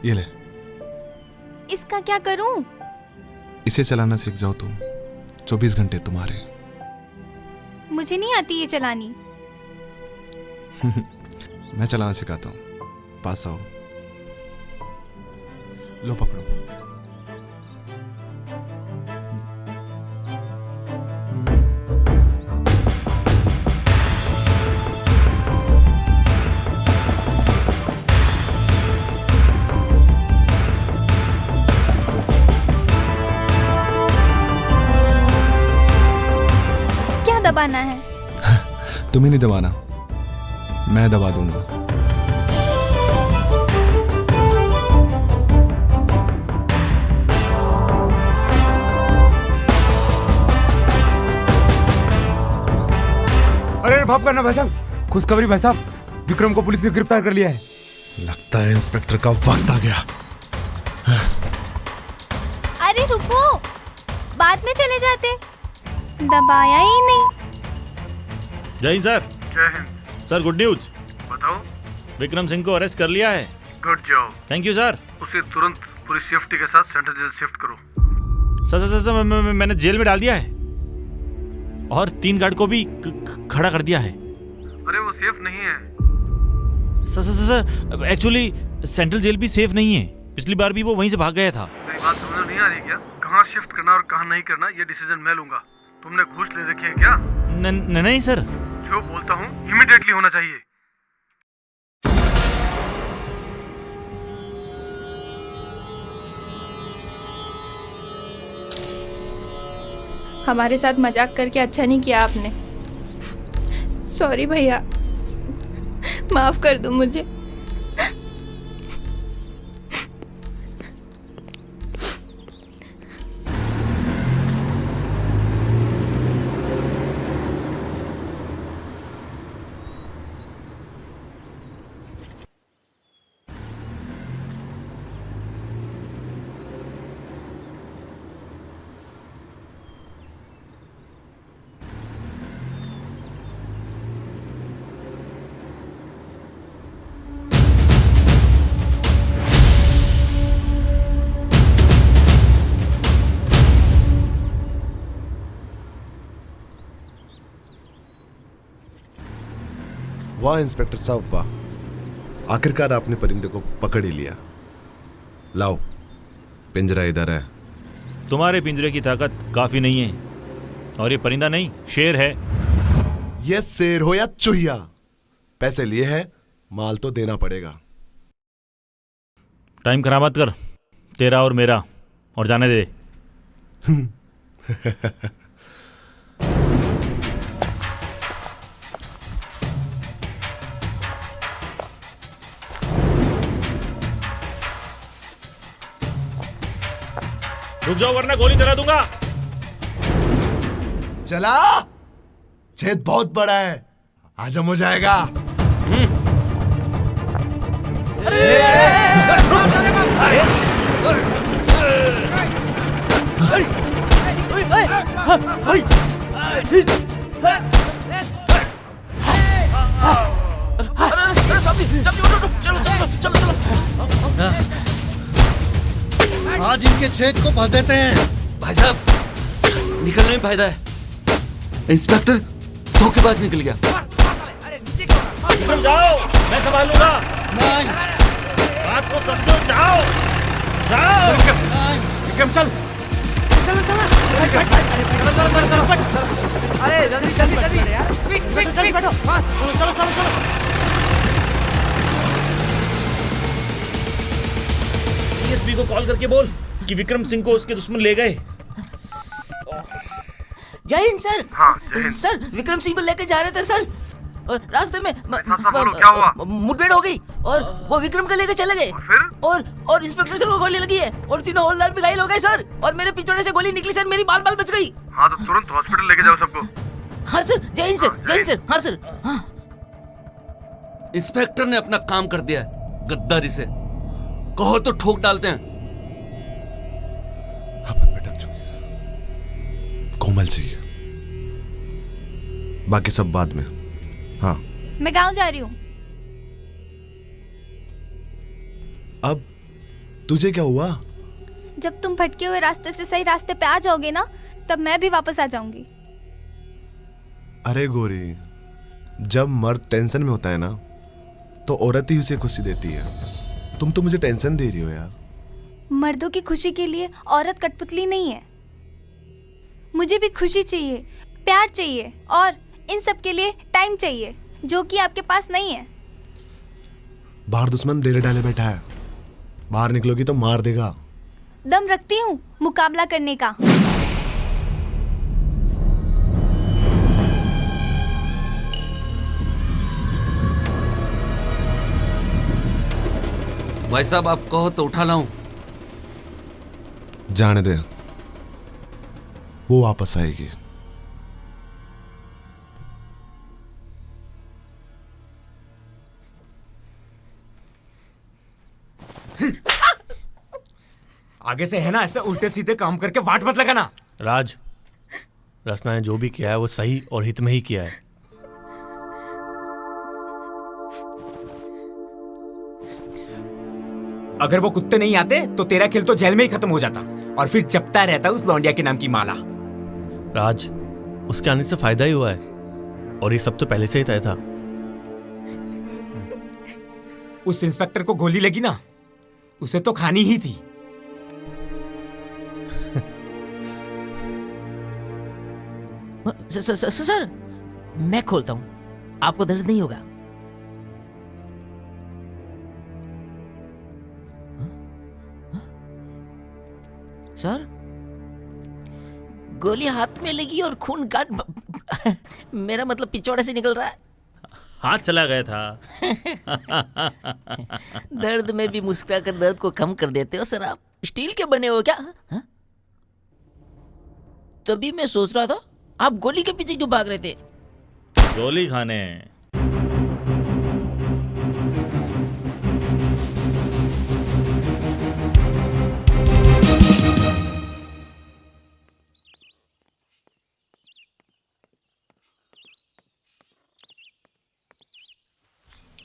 ये ले। इसका क्या करूं? इसे चलाना सीख जाओ तुम, 24 घंटे तुम्हारे। मुझे नहीं आती ये चलानी। मैं चलाना सिखाता हूँ, पास आओ। लो पकड़ो। क्या दबाना है? तुम्हें नहीं दबाना, मैं दबा दूंगा। अरे भाप करना भाई साहब, खुशखबरी भाई साहब, विक्रम को पुलिस ने गिरफ्तार कर लिया है। लगता है इंस्पेक्टर का वक्त आ गया। अरे रुको, बाद में चले जाते। दबाया ही नहीं। जय हिंद सर। जय हिंद। सर गुड न्यूज, बताओ। विक्रम सिंह को अरेस्ट कर लिया है। Good job. Thank you sir. उसे तुरंत पूरी सेफ्टी के साथ सेंट्रल जेल शिफ्ट करो। सर सर सर मैंने जेल में डाल दिया है और 3 गार्ड को भी खड़ा कर दिया है। अरे वो सेफ नहीं है। Sir sir sir actually central jail भी सेफ नहीं है। पिछली बार भी वो वहीं से भाग गया था। मेरी बात समझ नहीं आ रही क्या? कहाँ शिफ्ट करना और कहाँ नहीं करना ये डिसीजन मैं लूंगा। तुमने घूस ले रखी है क्या? नहीं सर। जो बोलता हूँ इमीडिएटली होना चाहिए। हमारे साथ मजाक करके अच्छा नहीं किया आपने। सॉरी भैया, माफ कर दो मुझे। वाह इंस्पेक्टर साहब वाह, आखिरकार आपने परिंदे को पकड़ ही लिया। लाओ, पिंजरा इधर है। तुम्हारे पिंजरे की ताकत काफी नहीं है और ये परिंदा नहीं, शेर है। ये शेर हो या चूहिया, पैसे लिए हैं, माल तो देना पड़ेगा। टाइम खराब मत कर, तेरा और मेरा, और जाने दे। रुक जाओ वरना गोली चला दूंगा। चला, छेद बहुत बड़ा है, हजम हो जाएगा। आज इनके छेद को भर देते हैं। भाई साहब, निकलने में फायदा है। इंस्पेक्टर धोखेबाज निकल गया। विक्रम जाओ, मैं संभाल लूंगा। नहीं, बात को समझो, जाओ जाओ। विक्रम चल। अरे जल्दी जल्दी जल्दी, क्विक क्विक क्विक, बैठो। चलो। डीएसपी को कॉल करके बोल कि विक्रम सिंह को उसके दुश्मन ले गए। जय हिंद सर। हाँ, जय हिंद। सर विक्रम सिंह को लेके जा रहे थे सर, और रास्ते में साहब बोलो, क्या हुआ? मुठभेड़ हो गई और वो विक्रम को लेके चले गए। फिर? और इंस्पेक्टर सर को गोली लगी है और 3 हवलदार भी घायल हो गए सर, और मेरे पिछोड़े से गोली निकली सर, मेरी बाल बच गई। हाँ तो तुरंत हॉस्पिटल लेके जाओ सबको। हाँ सर, जय हिंद सर, जय हिंद सर। हाँ सर। हाँ। इंस्पेक्टर ने अपना काम कर दिया, गद्दारी से कहो तो ठोक डालते हैं। अपन भटक चुके, कोमल चाहिए, बाकी सब बाद में। हाँ, मैं गांव जा रही हूँ। अब तुझे क्या हुआ? जब तुम भटके हुए रास्ते से सही रास्ते पे आ जाओगे ना, तब मैं भी वापस आ जाऊंगी। अरे गोरी, जब मर्द टेंशन में होता है ना तो औरत ही उसे खुशी देती है। तुम तो मुझे टेंशन दे रही हो यार। मर्दों की खुशी के लिए औरत कठपुतली नहीं है। मुझे भी खुशी चाहिए, प्यार चाहिए और इन सब के लिए टाइम चाहिए, जो कि आपके पास नहीं है। बाहर दुश्मन डेरे डाले बैठा है, बाहर निकलोगी तो मार देगा। दम रखती हूँ मुकाबला करने का। भाई साहब, आप कहो तो उठा लाऊं? जाने दे, वो वापस आएगी। आगे से है ना ऐसे उल्टे सीधे काम करके वाट मत लगाना। राज, रसना ने जो भी किया है वो सही और हित में ही किया है। अगर वो कुत्ते नहीं आते तो तेरा खेल तो जेल में ही खत्म हो जाता और फिर जपता रहता उस लौंडिया के नाम की माला। राज, उसके आने से फायदा ही हुआ है और ये सब तो पहले से ही तय था। उस इंस्पेक्टर को गोली लगी ना, उसे तो खानी ही थी। सर, मैं खोलता हूँ, आपको दर्द नहीं होगा। सर, गोली हाथ में लगी और खून काट मेरा मतलब पिछवाड़े से निकल रहा है। हाथ चला गया था। दर्द में भी मुस्कुरा कर दर्द को कम कर देते हो सर आप। स्टील के बने हो क्या? हा? तभी मैं सोच रहा था आप गोली के पीछे क्यों भाग रहे थे? गोली खाने।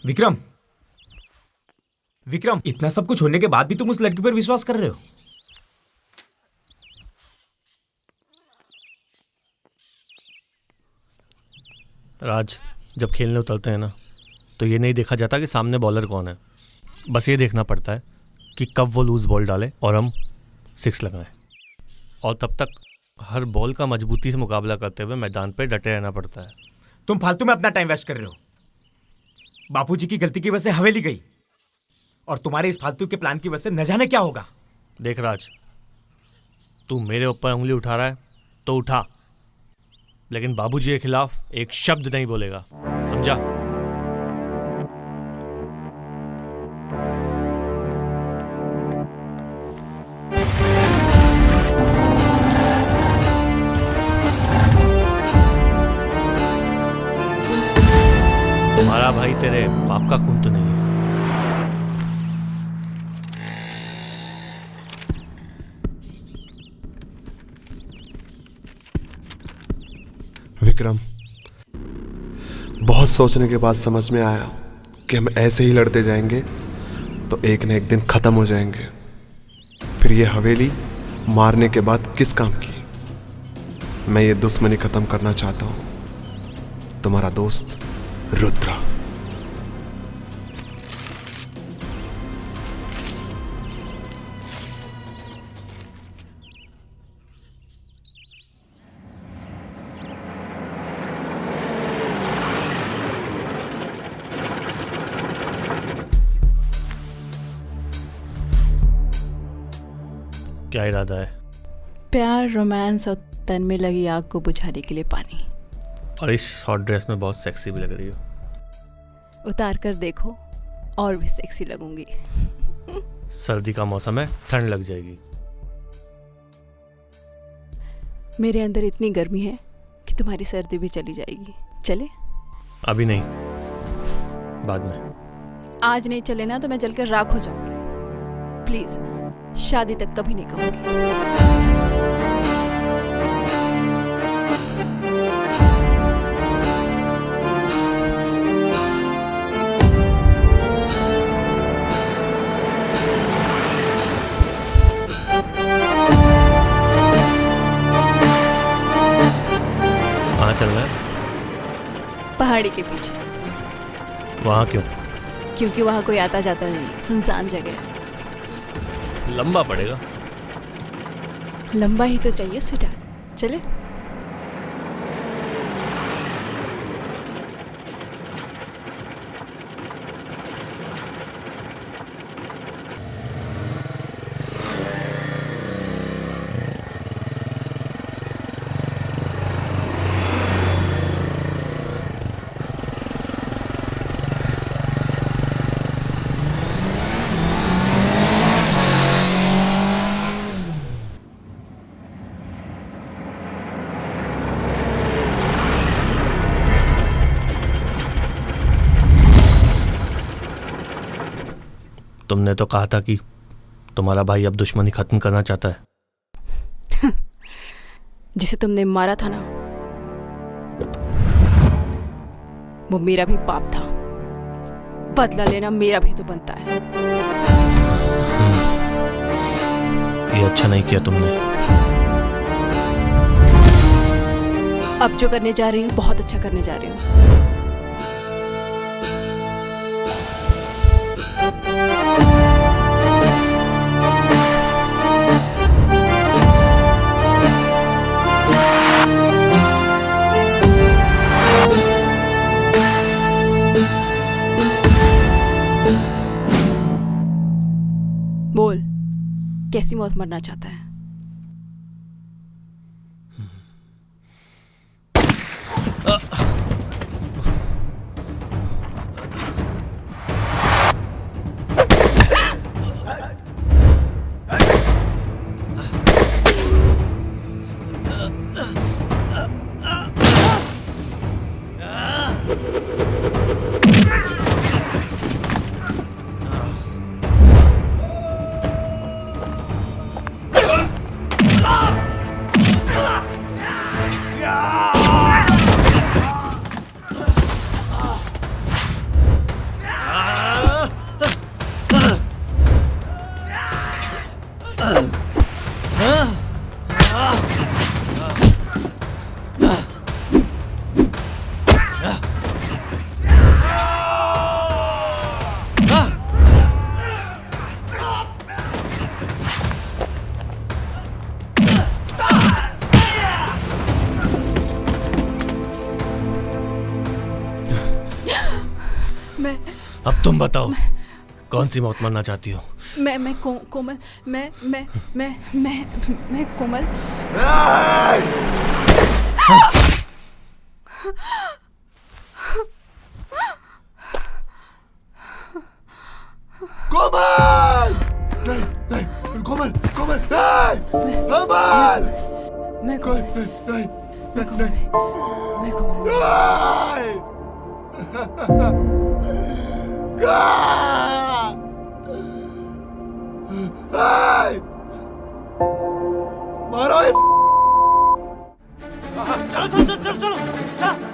विक्रम, विक्रम, इतना सब कुछ होने के बाद भी तुम उस लड़की पर विश्वास कर रहे हो? राज, जब खेलने उतरते हैं ना तो ये नहीं देखा जाता कि सामने बॉलर कौन है। बस ये देखना पड़ता है कि कब वो लूज बॉल डाले और हम 6 लगाएं। और तब तक हर बॉल का मजबूती से मुकाबला करते हुए मैदान पे डटे रहना पड़ता है। तुम फालतू में अपना टाइम वेस्ट कर रहे हो। बापूजी की गलती की वजह से हवेली गई और तुम्हारे इस फालतू के प्लान की वजह से न जाने क्या होगा। देख राज, तू मेरे ऊपर उंगली उठा रहा है तो उठा, लेकिन बाबूजी के खिलाफ एक शब्द नहीं बोलेगा, समझा? तुम्हारा भाई तेरे बाप का खून तो नहीं है। विक्रम, बहुत सोचने के बाद समझ में आया कि हम ऐसे ही लड़ते जाएंगे तो एक न एक दिन खत्म हो जाएंगे। फिर ये हवेली मारने के बाद किस काम की? मैं ये दुश्मनी खत्म करना चाहता हूं। तुम्हारा दोस्त रुद्रा। क्या इरादा है? प्यार, रोमांस और तन में लगी आग को बुझाने के लिए पानी। और इस शॉर्ट ड्रेस में बहुत सेक्सी भी लग रही हो। उतार कर देखो और भी सेक्सी लगूंगी। सर्दी का मौसम है, ठंड लग जाएगी। मेरे अंदर इतनी गर्मी है कि तुम्हारी सर्दी भी चली जाएगी। चले? अभी नहीं, बाद में। आज नहीं चले ना तो मैं जलकर राख हो जाऊंगी। प्लीज, शादी तक कभी नहीं कहूंगी। पहाड़ी के पीछे। वहाँ क्यों? क्योंकि वहाँ कोई आता जाता नहीं, सुनसान जगह है। लंबा पड़ेगा। लंबा ही तो चाहिए स्वीटा। चले। तुमने तो कहा था कि तुम्हारा भाई अब दुश्मनी खत्म करना चाहता है। जिसे तुमने मारा था ना, वो मेरा भी पाप था। बदला लेना मेरा भी तो बनता है। ये अच्छा नहीं किया तुमने। अब जो करने जा रही हूँ बहुत अच्छा करने जा रही हूँ। बोल, कैसी मौत मरना चाहता है? अब तुम बताओ, कौन सी मौत मरना चाहती हो? मैं कोमल, मैं कोमल। कोमल! नहीं, नहीं, कोमल, कोमल, नहीं! कोमल! मैं कोमल, नहीं, नहीं, मैं कोमल। मारो इस। चलो चलो चलो चलो चलो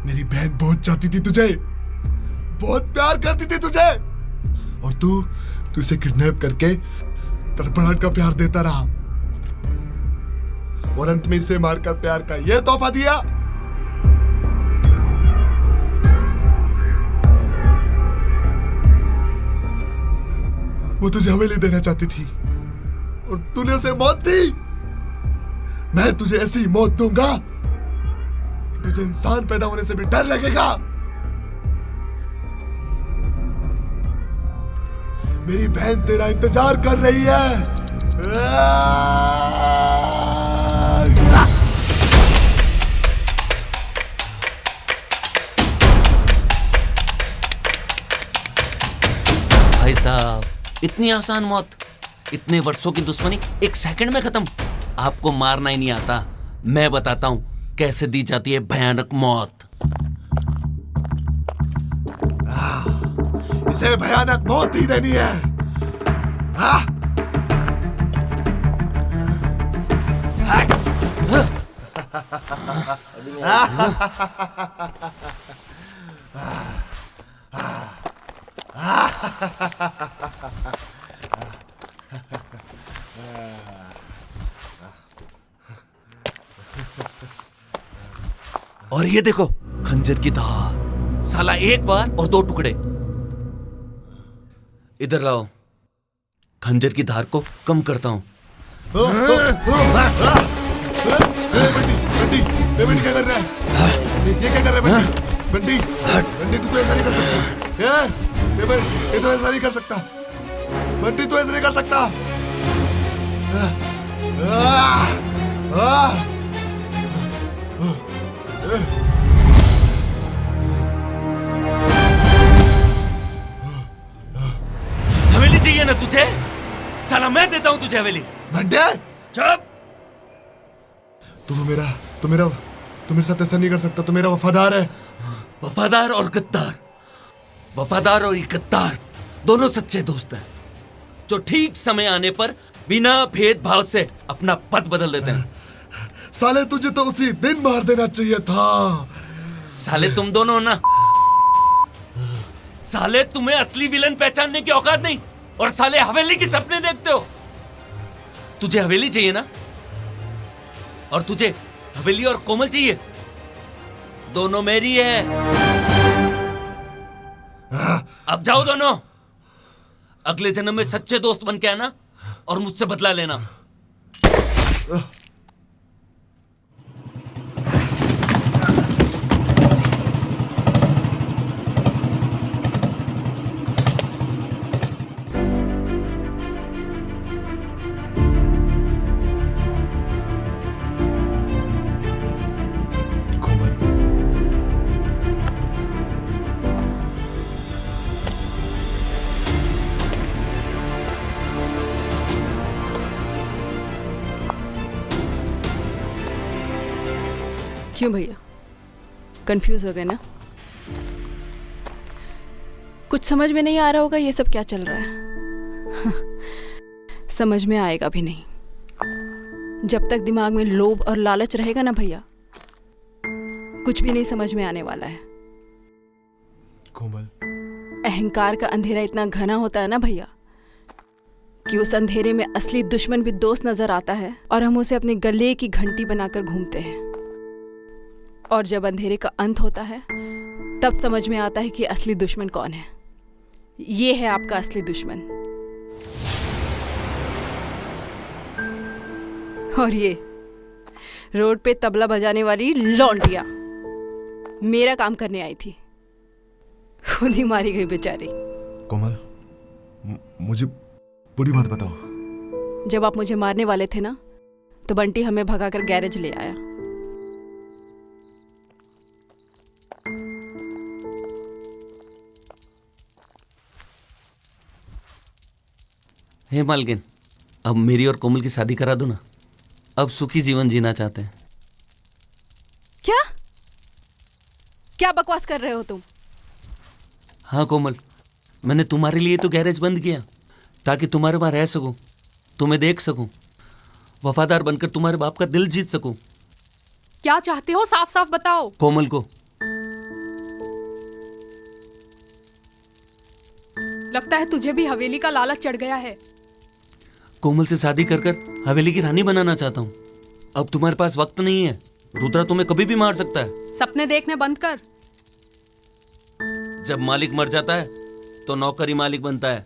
मेरी बहन बहुत चाहती थी तुझे, बहुत प्यार करती थी तुझे, और तू इसे किडनैप करके तड़पड़ाहट का प्यार देता रहा और अंत में इसे मारकर प्यार का यह तोहफा दिया। वो तुझे हवेली देना चाहती थी और तूने उसे मौत दी। मैं तुझे ऐसी मौत दूंगा कि तुझे इंसान पैदा होने से भी डर लगेगा। मेरी बहन तेरा इंतजार कर रही है। भाई साहब, इतनी आसान मौत, इतने वर्षों की दुश्मनी एक सेकंड में खत्म। आपको मारना ही नहीं आता, मैं बताता हूं कैसे दी जाती है भयानक मौत। इसे भयानक मौत ही देनी है। और ये देखो खंजर की धार, साला एक बार और दो टुकड़े। इधर लाओ, खंजर की धार को कम करता हूं। बंटी क्या कर रहा है? ये क्या कर रहा है बंटी? बंटी तू तो ऐसा नहीं कर सकता। ये तो ऐसा नहीं कर सकता। बंटी तू ऐसा नहीं कर सकता। हवेली चाहिए ना तुझे? साला मैं देता हूं तुझे हवेली। बंटे चुप। तू मेरे साथ ऐसा नहीं कर सकता। तू मेरा वफादार है। वफादार और गद्दार, वफादार और गद्दार दोनों सच्चे दोस्त हैं, जो ठीक समय आने पर बिना भेदभाव से अपना पद बदल देते हैं। साले तुझे तो उसी दिन मार देना चाहिए था। साले तुम दोनों ना, साले तुम्हें असली विलन पहचानने की औकात नहीं, और साले हवेली के सपने देखते हो। तुझे हवेली चाहिए ना, और तुझे हवेली और कोमल चाहिए, दोनों मेरी है। अब जाओ दोनों, अगले जन्म में सच्चे दोस्त बन के आना और मुझसे बदला लेना। क्यों भैया, कंफ्यूज हो गए ना? कुछ समझ में नहीं आ रहा होगा ये सब क्या चल रहा है। समझ में आएगा भी नहीं। जब तक दिमाग में लोभ और लालच रहेगा ना भैया, कुछ भी नहीं समझ में आने वाला है। कोमल, अहंकार का अंधेरा इतना घना होता है ना भैया, कि उस अंधेरे में असली दुश्मन भी दोस्त नजर आता है, और हम उसे अपने गले की घंटी बनाकर घूमते हैं। और जब अंधेरे का अंत होता है, तब समझ में आता है कि असली दुश्मन कौन है। ये है आपका असली दुश्मन। और ये रोड पे तबला बजाने वाली लौंडिया मेरा काम करने आई थी, खुद ही मारी गई बेचारी। कोमल, मुझे पूरी बात बताओ। जब आप मुझे मारने वाले थे ना, तो बंटी हमें भगाकर गैरेज ले आया। हे मालकिन, अब मेरी और कोमल की शादी करा दो ना। अब सुखी जीवन जीना चाहते हैं। क्या क्या बकवास कर रहे हो तुम? हाँ कोमल, मैंने तुम्हारे लिए तो गैरेज बंद किया ताकि तुम्हारे वहां रह सकूं, तुम्हें देख सकूं, वफादार बनकर तुम्हारे बाप का दिल जीत सकूं। क्या चाहते हो, साफ साफ बताओ। कोमल को। लगता है तुझे भी हवेली का लालच चढ़ गया है। कोमल से शादी कर कर हवेली की रानी बनाना चाहता हूँ। अब तुम्हारे पास वक्त नहीं है। रुद्रा तुम्हें कभी भी मार सकता है। सपने देखने बंद कर। जब मालिक मर जाता है तो नौकर ही मालिक बनता है।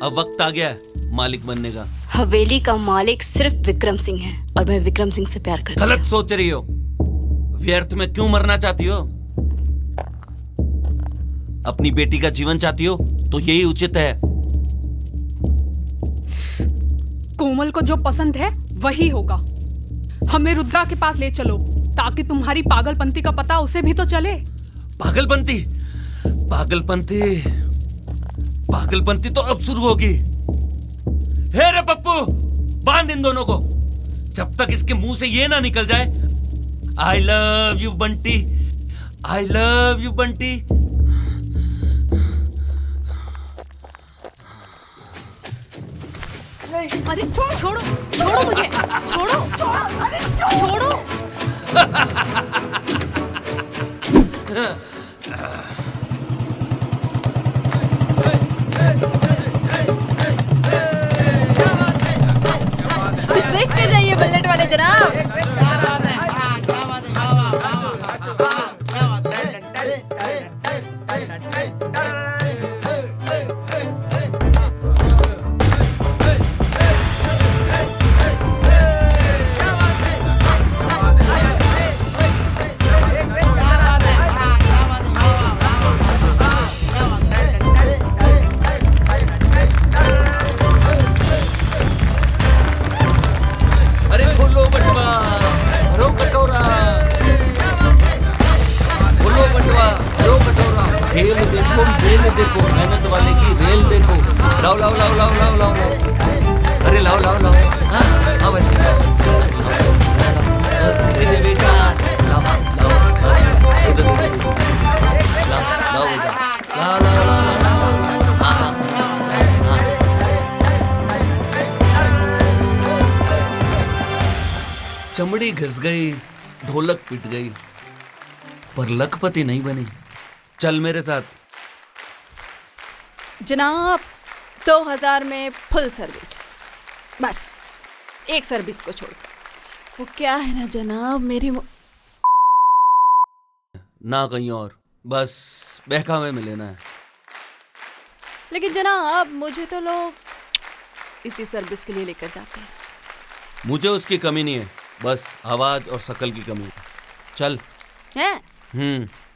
अब वक्त आ गया है मालिक बनने का। हवेली का मालिक सिर्फ विक्रम सिंह है और मैं विक्रम सिंह से प्यार करती हूँ। गलत सोच रही हो। व्यर्थ में क्यों मरना चाहती हो? अपनी बेटी का जीवन चाहती हो तो यही उचित है। कोमल को जो पसंद है वही होगा। हमें रुद्रा के पास ले चलो ताकि तुम्हारी पागलपंती का पता उसे भी तो चले। पागलपंती पागलपंती पागलपंती तो अब शुरू होगी। हे रे पप्पू, बांध इन दोनों को जब तक इसके मुंह से ये ना निकल जाए, आई love you Bunty, I love you Bunty. अरे छोड़ो छोड़ो मुझे, छोड़ो छोड़ो। कुछ देख के जाइए बुलेट वाले जनाब। अरे खोलो बटवा, भरो कटोरा, खोलो बटवा, भरो कटोरा। खेल देखो, मेल देखो, मेहनत वाले की रेल देखो। लाओ लाओ लाओ लाओ लाओ लाओ लाओ। अरे लाओ लाओ लाओ। हाँ हाँ बस दे बेटा, लाओ लाओ लाओ, इधर दे बेटा, लाओ लाओ बेटा, लाओ लाओ लाओ लाओ। हाँ हाँ हाँ। चमड़ी घिस गई, ढोलक पिट गई, पर लखपति नहीं बनी। चल मेरे साथ। जनाब 2000 में फुल सर्विस, बस एक सर्विस को छोड़कर। वो क्या है ना जनाब, मेरी ना कहीं और, बस बहकावे में लेना है। लेकिन जनाब मुझे तो लोग इसी सर्विस के लिए लेकर जाते हैं। मुझे उसकी कमी नहीं है, बस आवाज और शकल की कमी। चल। हैं?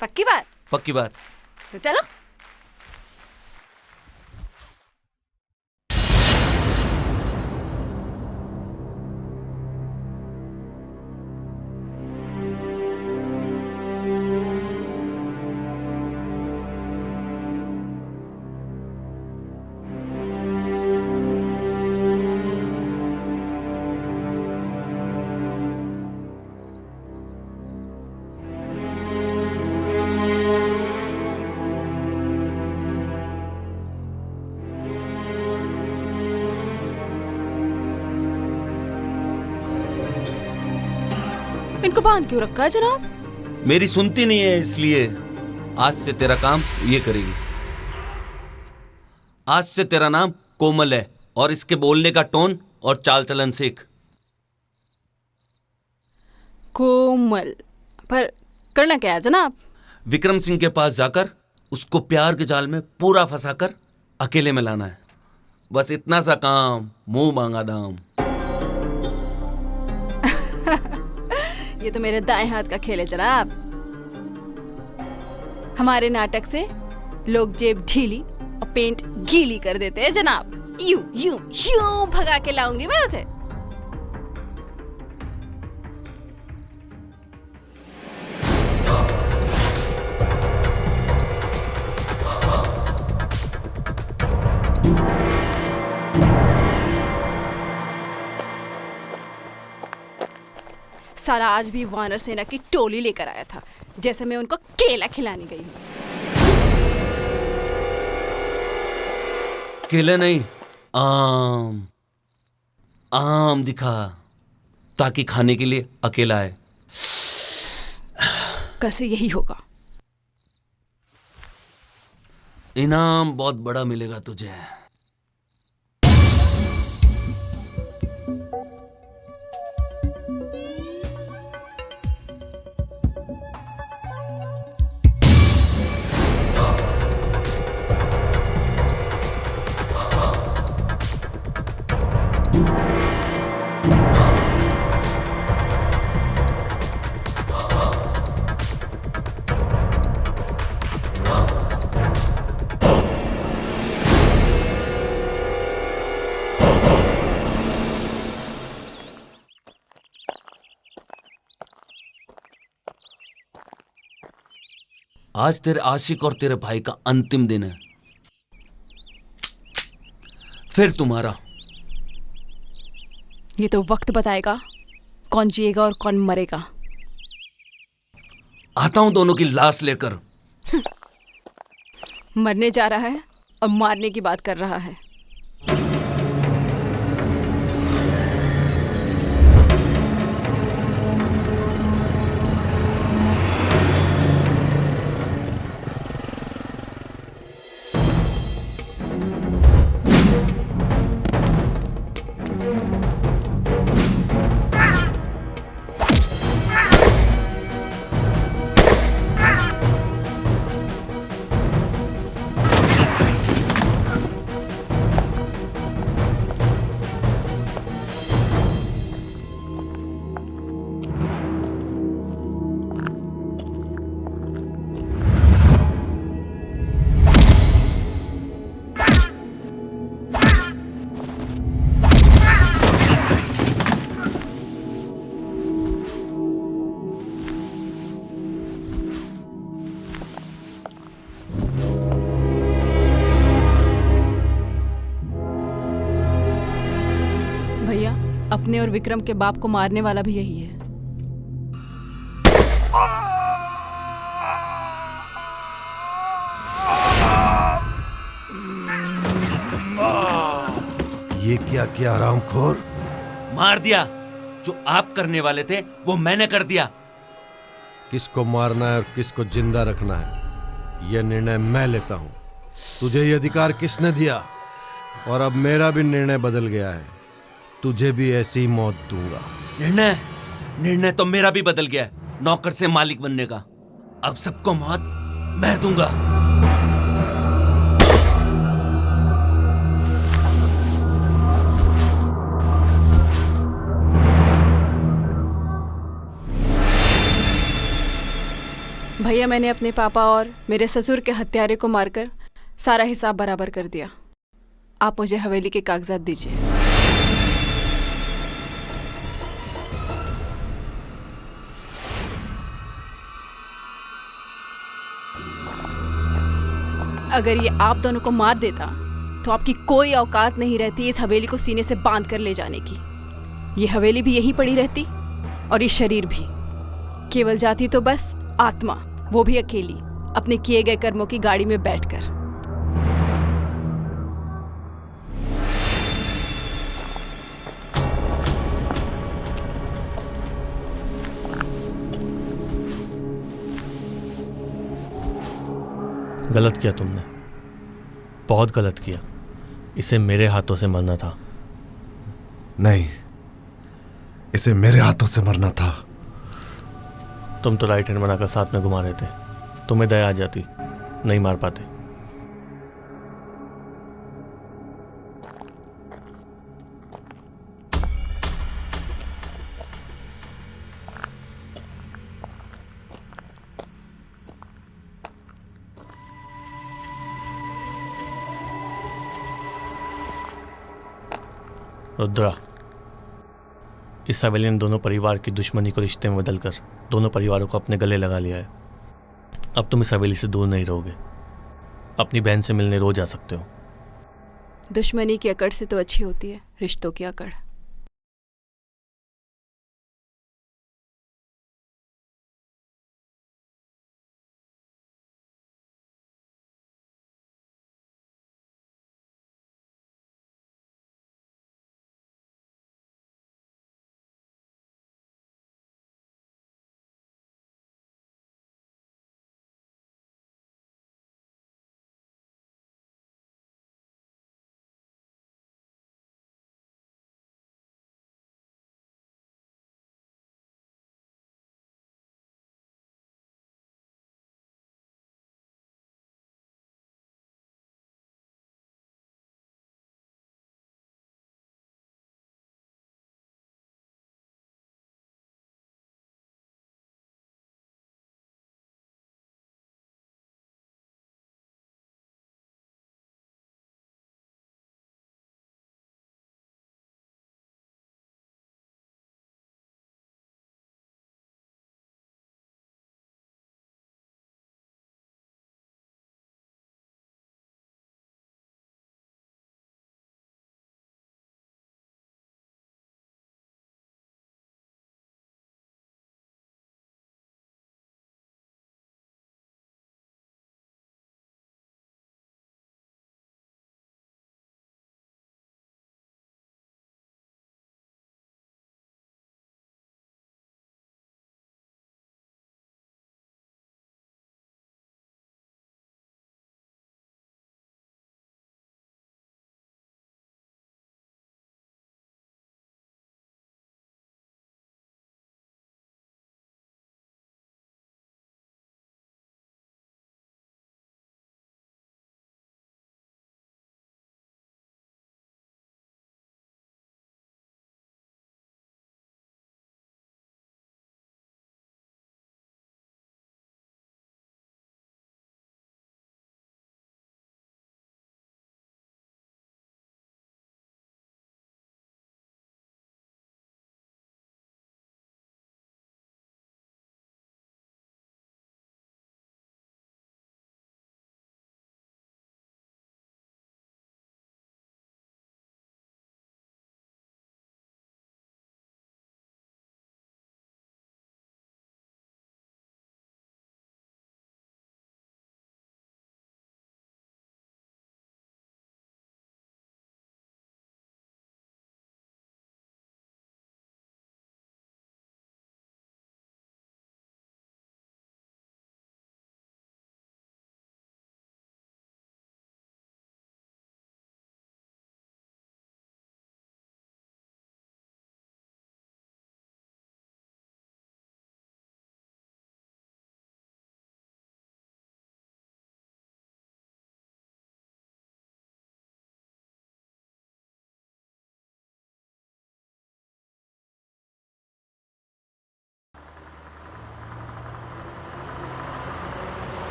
पक्की बात? पक्की बात। तो चलो। इनको बांध क्यों रखा है जनाब? मेरी सुनती नहीं है, इसलिए आज से तेरा काम ये करेगी। आज से तेरा नाम कोमल है और इसके बोलने का टोन और चाल चलन सीख। कोमल, पर करना क्या है जनाब? विक्रम सिंह के पास जाकर उसको प्यार के जाल में पूरा फंसाकर अकेले में लाना है। बस इतना सा काम, मुंह मांगा दाम। ये तो मेरे दाएं हाथ का खेल है जनाब। हमारे नाटक से लोग जेब ढीली और पेंट गीली कर देते हैं जनाब। यूं यूं यूं भगा के लाऊंगी मैं उसे। सारा आज भी वानर सेना की टोली लेकर आया था, जैसे मैं उनको केला खिलाने गई हूँ। केले नहीं, आम। आम दिखा ताकि खाने के लिए अकेला है। कल से यही होगा। इनाम बहुत बड़ा मिलेगा तुझे। आज तेरे आशिक और तेरे भाई का अंतिम दिन है। फिर तुम्हारा। ये तो वक्त बताएगा कौन जिएगा और कौन मरेगा। आता हूं दोनों की लाश लेकर। मरने जा रहा है और मारने की बात कर रहा है। भैया, अपने और विक्रम के बाप को मारने वाला भी यही है। ये क्या किया हरामखोर? मार दिया। जो आप करने वाले थे वो मैंने कर दिया। किसको मारना है और किसको जिंदा रखना है यह निर्णय मैं लेता हूं। तुझे ये अधिकार किसने दिया? और अब मेरा भी निर्णय बदल गया है। तुझे भी ऐसी मौत दूंगा। निर्णय तो मेरा भी बदल गया है, नौकर से मालिक बनने का। अब सबको मौत मैं दूंगा। भैया, मैंने अपने पापा और मेरे ससुर के हत्यारे को मारकर सारा हिसाब बराबर कर दिया। आप मुझे हवेली के कागजात दीजिए। अगर ये आप दोनों को मार देता तो आपकी कोई औकात नहीं रहती इस हवेली को सीने से बांध कर ले जाने की। ये हवेली भी यहीं पड़ी रहती और ये शरीर भी। केवल जाती तो बस आत्मा, वो भी अकेली, अपने किए गए कर्मों की गाड़ी में बैठकर। गलत किया तुमने, बहुत गलत किया। इसे मेरे हाथों से मरना था। नहीं, इसे मेरे हाथों से मरना था। तुम तो राइट हैंड बनाकर साथ में घुमा रहे थे। तुम्हें दया आ जाती, नहीं मार पाते। रुद्रा, इस हवेली ने दोनों परिवार की दुश्मनी को रिश्ते में बदलकर दोनों परिवारों को अपने गले लगा लिया है। अब तुम इस हवेली से दूर नहीं रहोगे, अपनी बहन से मिलने रोज आ सकते हो। दुश्मनी की अकड़ से तो अच्छी होती है रिश्तों की अकड़।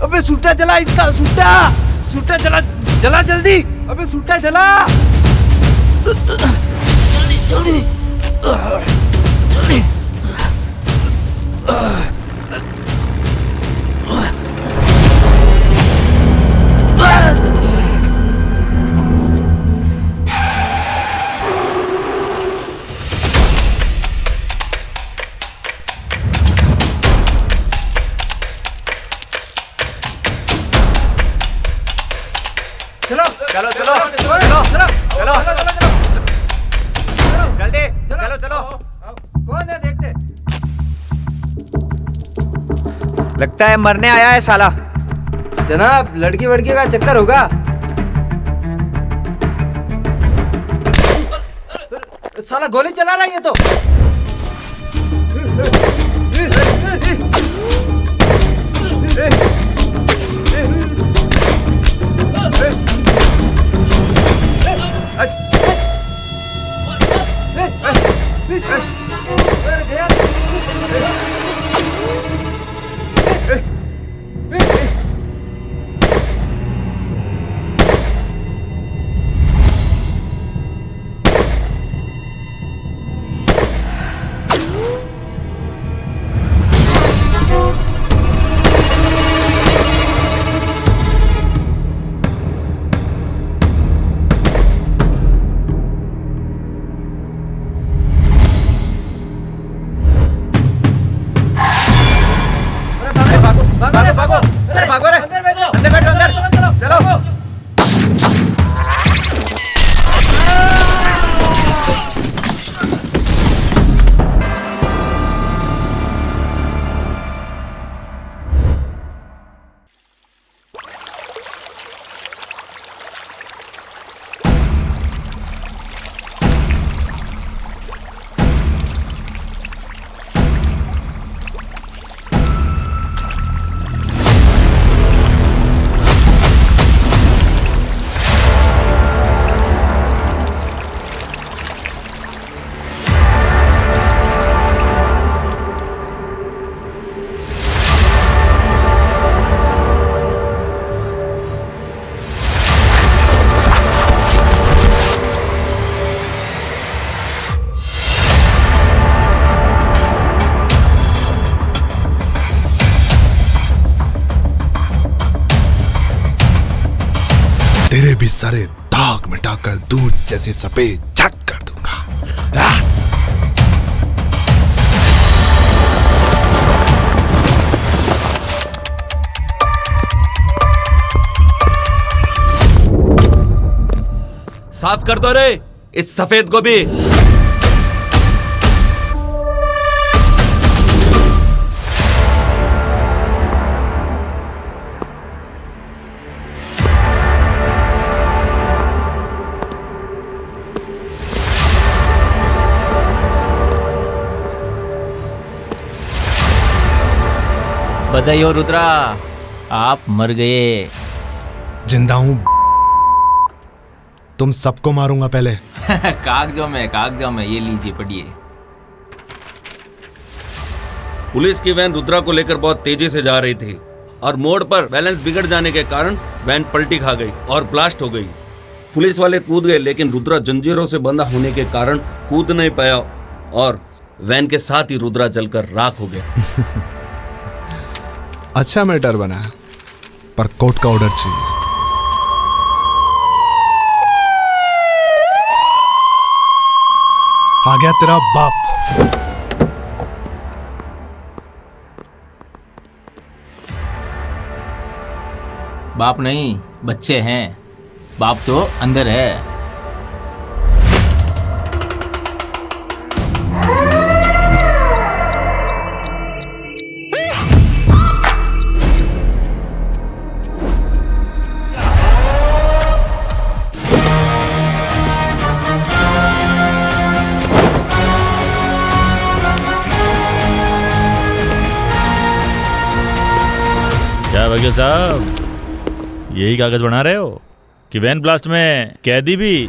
अबे सूटा जला इसका, सूटा सूटा जला जला जल्दी, अबे सूटा जला जल्दी जल्दी जल्दी। चलो चलो चलो चलो चलो जल्दी चलो चलो। कौन है देखते? लगता है मरने आया है साला। जनाब लड़की वड़की का चक्कर होगा। साला गोली चला रहा है ये तो। तेरे भी सारे दाग मिटाकर दूध जैसे सफेद झट कर दूंगा। साफ कर दो रे इस सफेद को भी। बधाई हो रुद्रा, आप मर गए। जिंदा हूं। तुम सबको मारूंगा पहले। कागजों में ये लीजिए पढ़िए। पुलिस की वैन रुद्रा को लेकर बहुत तेजी से जा रही थी और मोड़ पर बैलेंस बिगड़ जाने के कारण वैन पलटी खा गई और ब्लास्ट हो गई। पुलिस वाले कूद गए लेकिन रुद्रा जंजीरों से बंधा होने के कारण कूद नहीं पाया और वैन के साथ ही रुद्रा जलकर राख हो गया। अच्छा मैटर बना, पर कोर्ट का ऑर्डर चाहिए। आ गया तेरा बाप। बाप नहीं, बच्चे हैं। बाप तो अंदर है। वकील साहब, यही कागज बना रहे हो कि वैन ब्लास्ट में कैदी भी?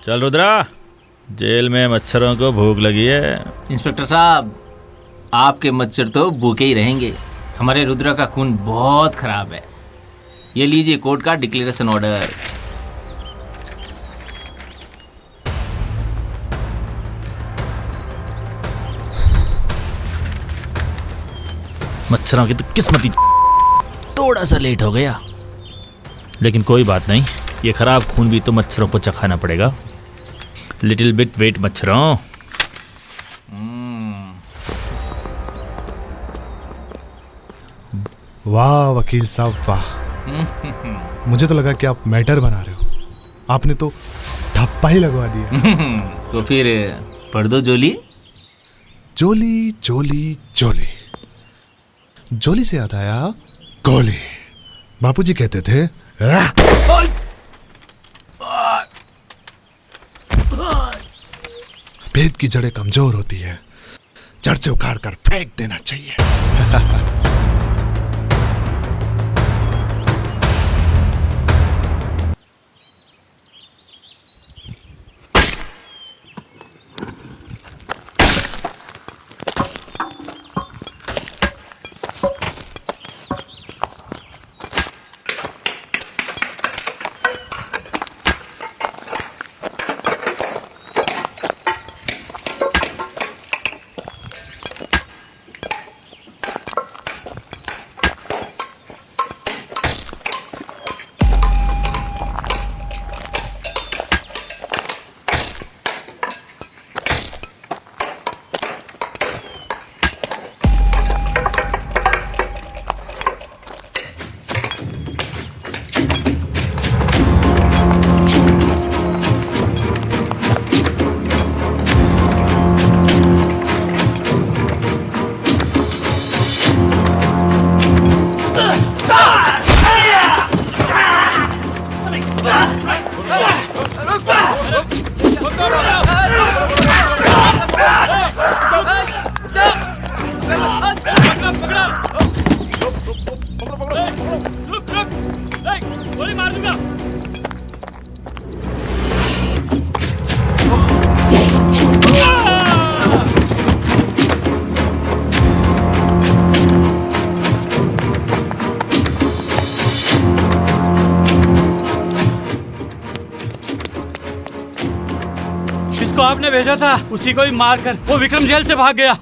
चल रुद्रा, जेल में मच्छरों को भूख लगी है। इंस्पेक्टर साहब, आपके मच्छर तो भूखे ही रहेंगे। हमारे रुद्रा का खून बहुत खराब है। ये लीजिए कोर्ट का डिक्लेरेशन ऑर्डर। मच्छरों की तो किस्मत ही थोड़ा सा लेट हो गया, लेकिन कोई बात नहीं। ये खराब खून भी तो मच्छरों को चखाना पड़ेगा। लिटिल बिट वेट मच्छरों। वाह वकील साहब वाह, मुझे तो लगा कि आप मैटर बना रहे हो, आपने तो ठप्पा ही लगवा दिया। तो फिर पढ़ दो जोली। जोली जोली जोली, जोली से याद आया गोली। बापूजी कहते थे भेद की जड़ें कमजोर होती है, जड़ से उखाड़ कर फेंक देना चाहिए। जिसको आपने भेजा था उसी को ही मारकर वो विक्रम जेल से भाग गया।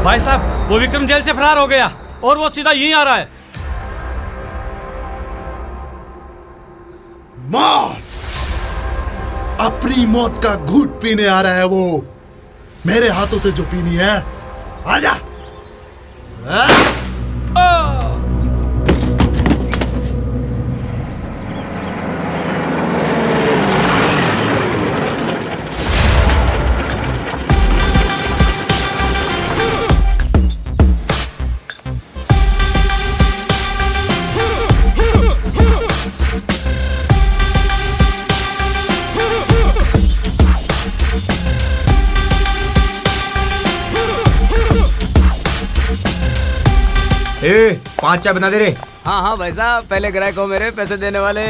भाई साहब, वो विक्रम जेल से फरार हो गया और वो सीधा यहीं आ रहा है। मौत, अपनी मौत का घूंट पीने आ रहा है वो, मेरे हाथों से जो पीनी है। आजा। ए, 5 चाय बना दे रे। हाँ हाँ भाई साहब, पहले ग्राहक हो मेरे पैसे देने वाले।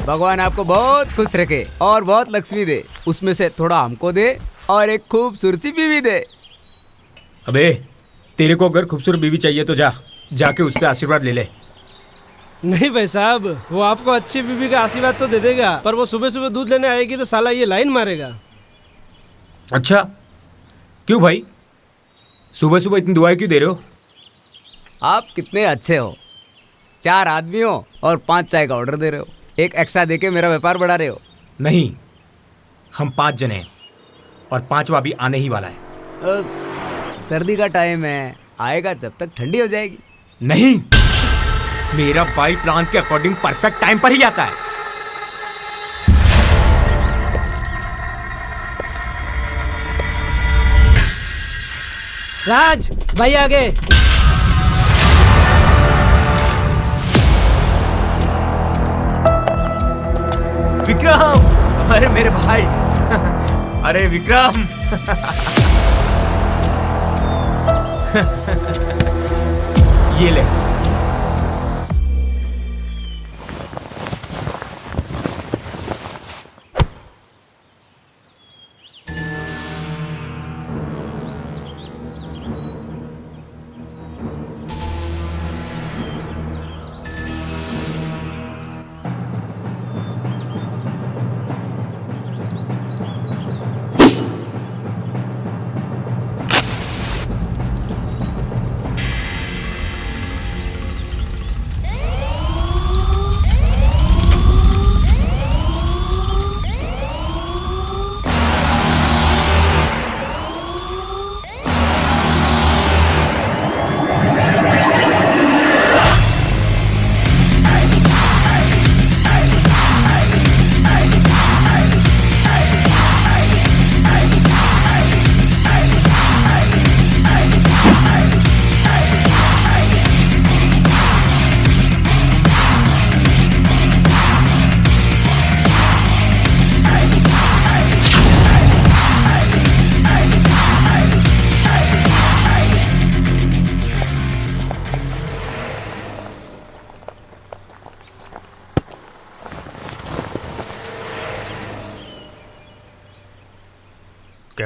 भगवान आपको बहुत खुश रखे और बहुत लक्ष्मी दे, उसमें से थोड़ा हमको दे और एक खूबसूरत सी बीवी दे। अबे, तेरे को अगर खूबसूरत बीवी चाहिए तो जाके उससे आशीर्वाद ले ले। नहीं भाई साहब, वो आपको अच्छी बीवी का आशीर्वाद तो दे देगा, पर वो सुबह सुबह दूध लेने आएगी तो साला ये लाइन मारेगा। अच्छा, क्यों भाई? सुबह सुबह इतनी दुआएं क्यों दे रहे हो? आप कितने अच्छे हो, 4 आदमी हो और 5 चाय का ऑर्डर दे रहे हो, एक एक्स्ट्रा देके मेरा व्यापार बढ़ा रहे हो। नहीं, हम 5 जने हैं और 5वां भी आने ही वाला है। सर्दी का टाइम है, आएगा जब तक ठंडी हो जाएगी। नहीं, मेरा भाई प्लान के अकॉर्डिंग परफेक्ट टाइम पर ही आता है। राज भाई आ गए। विक्रम, अरे मेरे भाई, अरे विक्रम। ये ले।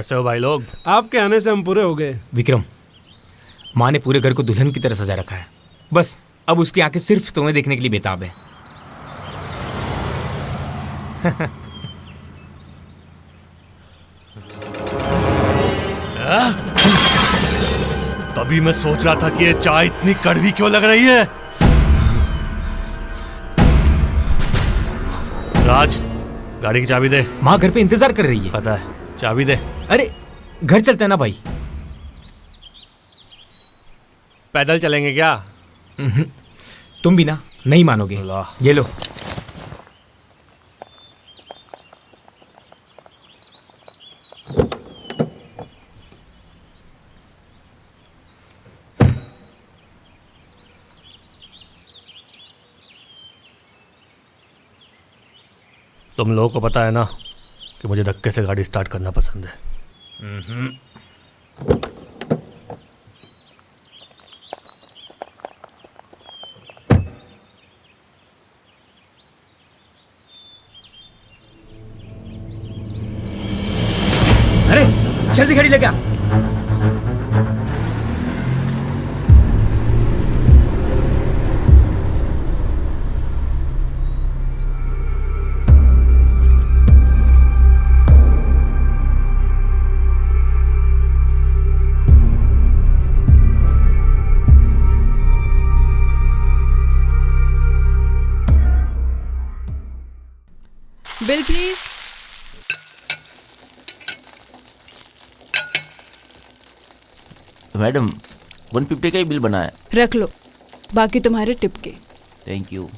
कैसे हो भाई लोग? आपके आने से हम पूरे हो गए। विक्रम, माँ ने पूरे घर को दुल्हन की तरह सजा रखा है। बस अब उसकी आंखें सिर्फ तुम्हें देखने के लिए बेताब है। तभी मैं सोच रहा था कि ये चाय इतनी कड़वी क्यों लग रही है। राज, गाड़ी की चाबी दे। माँ घर पे इंतजार कर रही है। पता है, चाबी दे। अरे घर चलते हैं ना भाई। पैदल चलेंगे क्या? तुम भी ना नहीं मानोगे। ये लो। तुम लोगों को पता है ना कि मुझे धक्के से गाड़ी स्टार्ट करना पसंद है। अरे जल्दी गाड़ी लगा। Bill please. मैडम 150 का ही बिल बना है। रख लो, बाकी तुम्हारे टिप के। Thank you.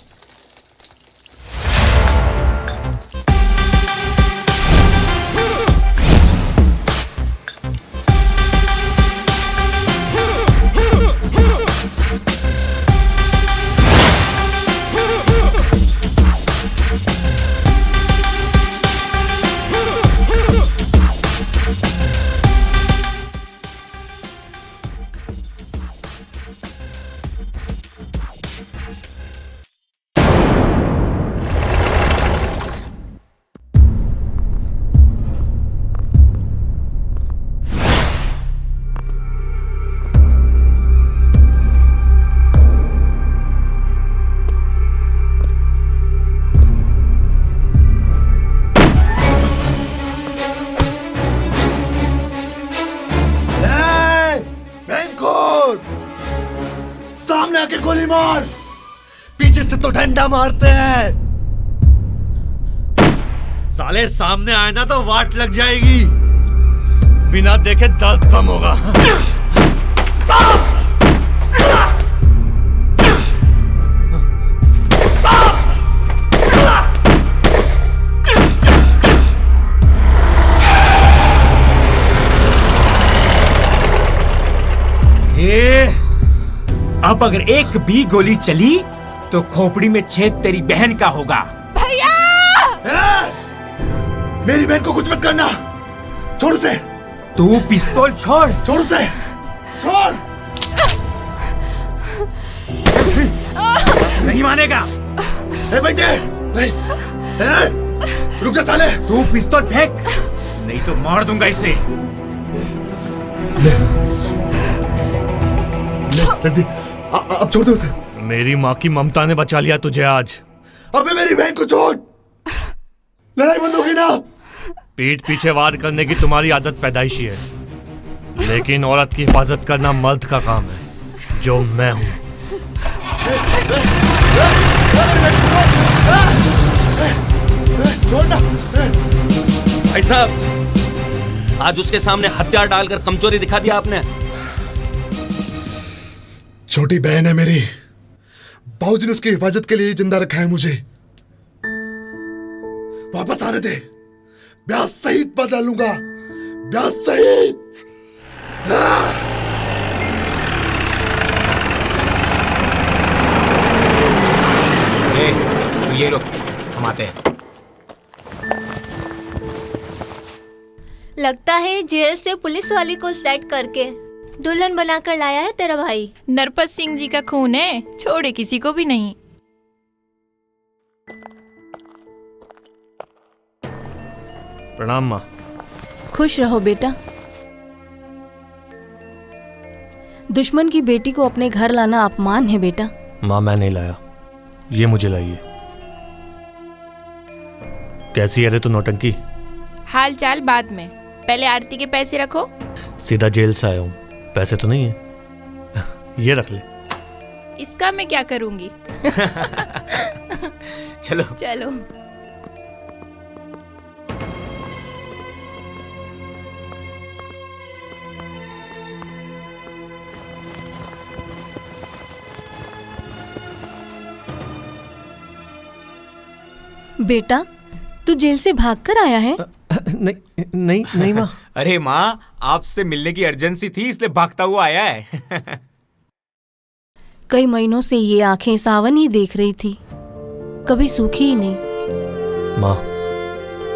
सामने आके गोली मार, पीछे से तो डंडा मारते हैं। साले सामने आए ना तो वाट लग जाएगी, बिना देखे दर्द कम होगा। अब अगर एक भी गोली चली तो खोपड़ी में छेद तेरी बहन का होगा। भैया! मेरी बहन को कुछ मत करना, छोड़ उसे। तू पिस्तौल छोड़। छोड़ उसे, छोड़। नहीं मानेगा। बेटे, नहीं, रुक जा साले। तू पिस्तौल फेंक, नहीं तो मार दूंगा इसे। अब छोड़ दो उसे। मेरी माँ की ममता ने बचा लिया तुझे आज। अबे मेरी बहन को छोड़, लड़ाई बंद होगी ना। पीठ पीछे वार करने की तुम्हारी आदत पैदाइशी है, लेकिन औरत की हिफाजत करना मर्द का काम है, जो मैं हूं। छोड़ना। भाई साहब, आज उसके सामने हथियार डालकर कमजोरी दिखा दिया आपने। छोटी बहन है मेरी, बाबूजी ने उसकी हिफाजत के लिए ही जिंदा रखा है मुझे। वापस आने दे, ब्याह सहित बदला लूंगा, ब्याह सहित। तू ये रुक, हम आते हैं। लगता है जेल से पुलिस वाली को सेट करके दुल्हन बनाकर लाया है तेरा भाई। नरपत सिंह जी का खून है, छोड़े किसी को भी नहीं। प्रणाम माँ। खुश रहो बेटा। दुश्मन की बेटी को अपने घर लाना अपमान है बेटा। माँ मैं नहीं लाया, ये मुझे लाई है। कैसी है रे तू नौटंकी? हाल चाल बाद में, पहले आरती के पैसे रखो। सीधा जेल से आया हूँ, पैसे तो नहीं है। ये रख ले। इसका मैं क्या करूंगी? चलो चलो। बेटा तू जेल से भागकर आया है? नहीं नहीं नहीं माँ। अरे माँ, आपसे मिलने की अर्जेंसी थी इसलिए भागता हुआ आया है। कई महीनों से ये आंखें सावन ही देख रही थी, कभी सूखी ही नहीं। माँ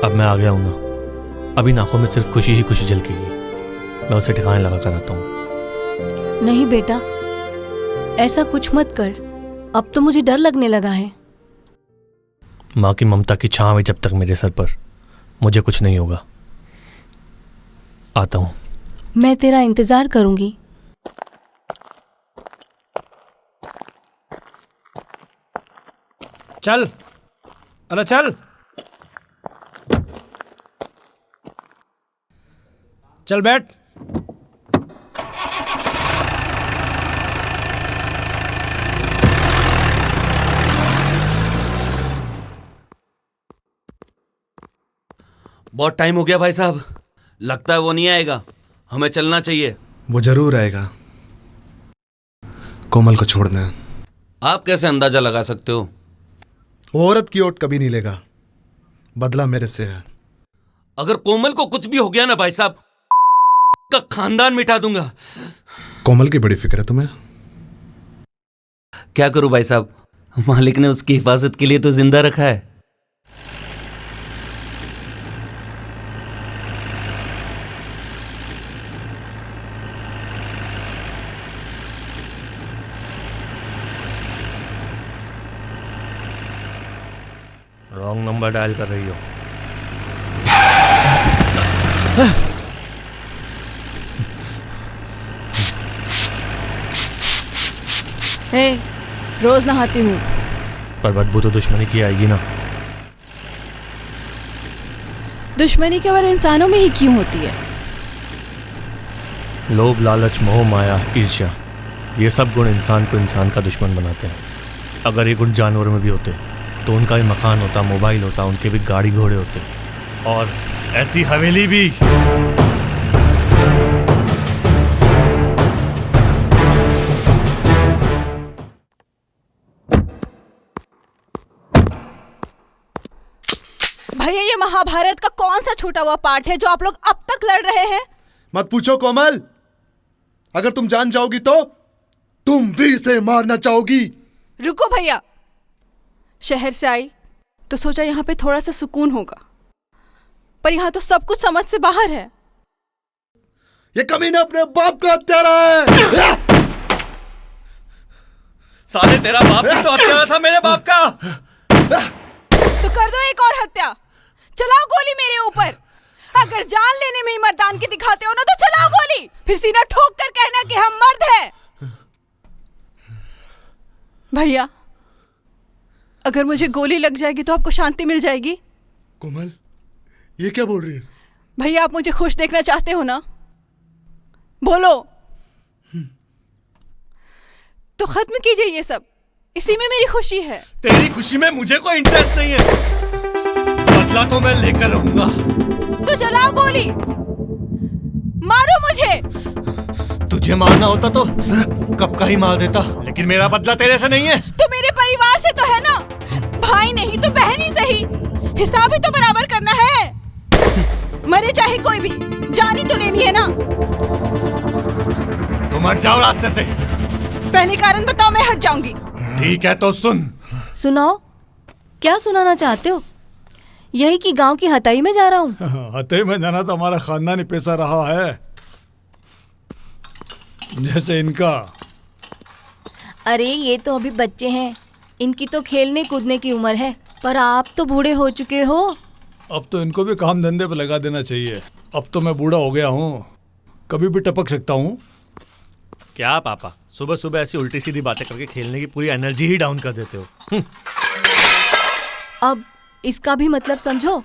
अब मैं आ गया हूँ ना, अभी नाखों में सिर्फ खुशी ही खुशी झलकेगी। मैं उसे ठिकाने लगा कर आता हूँ। नहीं बेटा, ऐसा कुछ मत कर, अब तो मुझे डर लगने लगा है। माँ की ममता की छांव है जब तक मेरे सर पर, मुझे कुछ नहीं होगा। आता हूँ। मैं तेरा इंतजार करूंगी। चल, अरे चल। चल बैठ। बहुत टाइम हो गया भाई साहब, लगता है वो नहीं आएगा, हमें चलना चाहिए। वो जरूर आएगा, कोमल को छोड़ दें। आप कैसे अंदाजा लगा सकते हो? वो औरत की ओट कभी नहीं लेगा, बदला मेरे से है। अगर कोमल को कुछ भी हो गया ना भाई साहब, का खानदान मिटा दूंगा। कोमल की बड़ी फिक्र है तुम्हें। क्या करूं भाई साहब, मालिक ने उसकी हिफाजत के लिए तो जिंदा रखा है। रॉन्ग नंबर डायल कर रही हो। हे, रोज नहाती हूँ। पर बदबू तो दुश्मनी की आएगी ना। दुश्मनी केवल इंसानों में ही क्यों होती है? लोभ, लालच, मोह, माया, ईर्ष्या, ये सब गुण इंसान को इंसान का दुश्मन बनाते हैं। अगर ये गुण जानवरों में भी होते तो उनका भी मकान होता, मोबाइल होता, उनके भी गाड़ी घोड़े होते और ऐसी हवेली भी। भैया ये महाभारत का कौन सा छूटा हुआ पार्ट है जो आप लोग अब तक लड़ रहे हैं? मत पूछो कोमल, अगर तुम जान जाओगी तो तुम भी इसे मारना चाहोगी। रुको भैया, शहर से आई तो सोचा यहाँ पे थोड़ा सा सुकून होगा, पर यहाँ तो सब कुछ समझ से बाहर है। ये कमीना अपने बाप का हत्यारा है। साले तेरा बाप भी तो हत्यारा था मेरे बाप का। तो कर दो एक और हत्या, चलाओ गोली मेरे ऊपर। अगर जान लेने में ही मर्दानगी दिखाते हो ना तो चलाओ गोली, फिर सीना ठोक कर कहना कि हम मर्द हैं। भैया अगर मुझे गोली लग जाएगी तो आपको शांति मिल जाएगी? कोमल ये क्या बोल रही है? भैया आप मुझे खुश देखना चाहते हो ना? बोलो। तो खत्म कीजिए ये सब, इसी में मेरी खुशी है। तेरी खुशी में मुझे कोई इंटरेस्ट नहीं है, बदला तो मैं लेकर रहूंगा। तो चलाओ गोली, मारो मुझे। तुझे मारना होता तो कब का ही मार देता, लेकिन मेरा बदला तेरे से नहीं है। तो मेरे परिवार से तो है ना, भाई नहीं तो बहन ही सही, हिसाब ही तो बराबर करना है। मरे चाहे कोई भी, जान ही तो लेनी है ना। तुम हट जाओ रास्ते से। पहले कारण बताओ, मैं हट जाऊंगी। ठीक है तो सुन। सुनाओ, क्या सुनाना चाहते हो? यही कि गांव की हताई में जा रहा हूँ। हत्या में जाना तो हमारा खानदानी पैसा रहा है, जैसे इनका। अरे ये तो अभी बच्चे हैं, इनकी तो खेलने कूदने की उम्र है, पर आप तो बूढ़े हो चुके हो। अब तो इनको भी काम धंधे पर लगा देना चाहिए। अब तो मैं बूढ़ा हो गया हूँ, कभी भी टपक सकता हूँ। क्या पापा, सुबह सुबह ऐसी उल्टी सीधी बातें करके खेलने की पूरी एनर्जी ही डाउन कर देते हो। अब इसका भी मतलब समझो।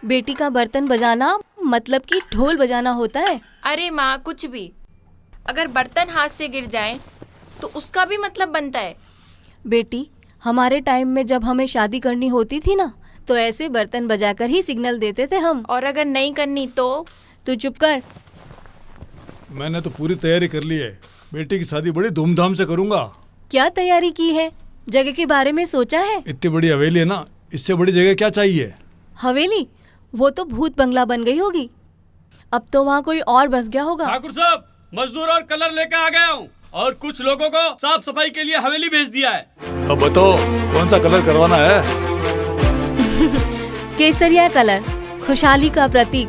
बेटी का बर्तन बजाना मतलब कि ढोल बजाना होता है। अरे माँ, कुछ भी। अगर बर्तन हाथ से गिर जाए तो उसका भी मतलब बनता है। बेटी, हमारे टाइम में जब हमें शादी करनी होती थी ना, तो ऐसे बर्तन बजाकर ही सिग्नल देते थे हम। और अगर नहीं करनी तो? तू चुप कर। मैंने तो पूरी तैयारी कर ली है, बेटी की शादी बड़ी धूमधाम से करूंगा। क्या तैयारी की है? जगह के बारे में सोचा है? इतनी बड़ी हवेली है ना, इससे बड़ी जगह क्या चाहिए? हवेली? वो तो भूत बंगला बन गई होगी। अब तो वहाँ कोई और बस गया होगा। ठाकुर साहब, मजदूर और कलर लेकर आ गया हूँ, और कुछ लोगों को साफ सफाई के लिए हवेली भेज दिया है। अब बताओ कौन सा कलर करवाना है? केसरिया कलर, खुशहाली का प्रतीक।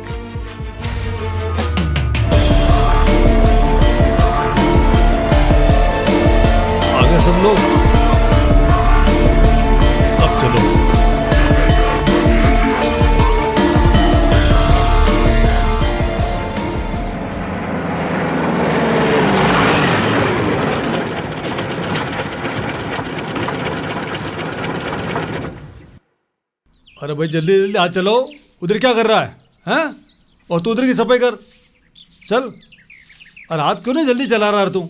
आगे सब लोग, अब चलो। अरे भाई जल्दी जल्दी आ चलो, उधर क्या कर रहा है? हैं? और तू उधर की सफाई कर, चल। और हाथ क्यों नहीं जल्दी चला रहा है तू?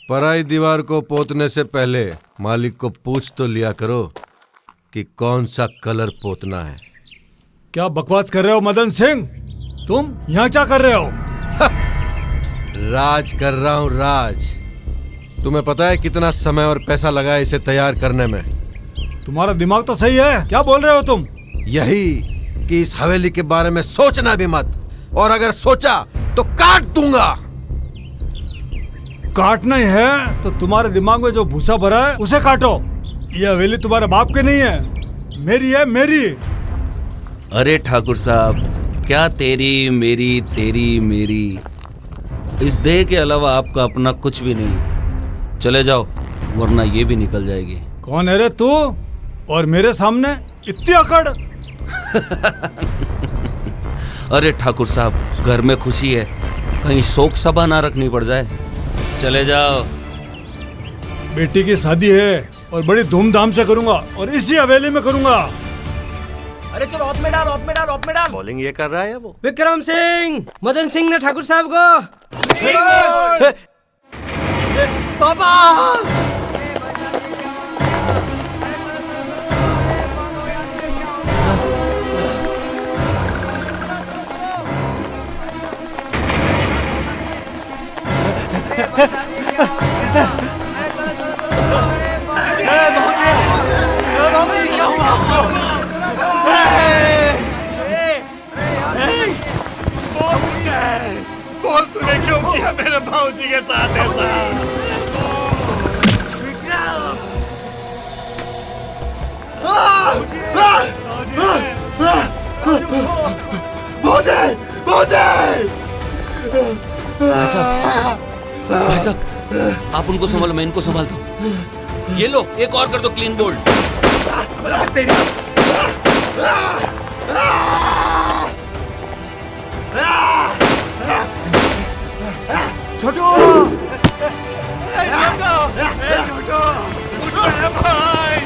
पराई दीवार को पोतने से पहले मालिक को पूछ तो लिया करो कि कौन सा कलर पोतना है। क्या बकवास कर रहे हो मदन सिंह? तुम यहाँ क्या कर रहे हो? राज कर रहा हूँ, राज। तुम्हें पता है कितना समय और पैसा लगा है इसे तैयार करने में? तुम्हारा दिमाग तो सही है, क्या बोल रहे हो तुम? यही कि इस हवेली के बारे में सोचना भी मत, और अगर सोचा तो काट दूंगा। काटना ही है तो तुम्हारे दिमाग में जो भूसा भरा है उसे काटो। ये हवेली तुम्हारे बाप की नहीं है, मेरी है, मेरी। अरे ठाकुर साहब, क्या तेरी मेरी तेरी मेरी, इस देह के अलावा आपका अपना कुछ भी नहीं। चले जाओ वरना ये भी निकल जाएगी। कौन है रे तू और मेरे सामने इतनी अकड़? अरे ठाकुर साहब, घर में खुशी है, कहीं शोक सभा ना रखनी पड़ जाए। चले जाओ। बेटी की शादी है और बड़ी धूमधाम से करूंगा, और इसी हवेली में करूंगा। अरे चलो ऑफ में डाल, ऑफ में डाल, ऑफ में डाल। बॉलिंग ये कर रहा है वो। विक्रम सिंह, मदन सिंह ने ठाकुर साहब को। पापा! बोल तूने क्यों किया मेरे भाऊजी के साथ ऐसा? भाई साहब, आप उनको संभालो, मैं इनको संभालता हूँ। ये लो, एक और कर दो क्लीन बोल्ड। छोटू! छोटू! उठ मेरे भाई!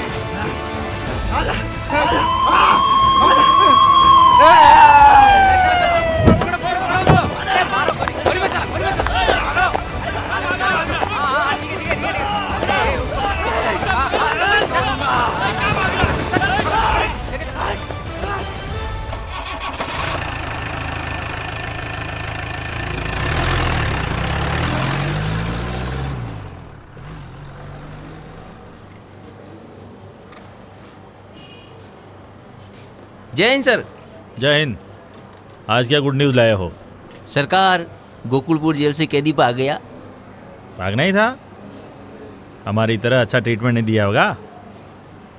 जय हिंद सर। जय हिंद। आज क्या गुड न्यूज़ लाए हो? सरकार, गोकुलपुर जेल से कैदी भाग गया। भागना ही था। हमारी तरह अच्छा ट्रीटमेंट नहीं दिया होगा।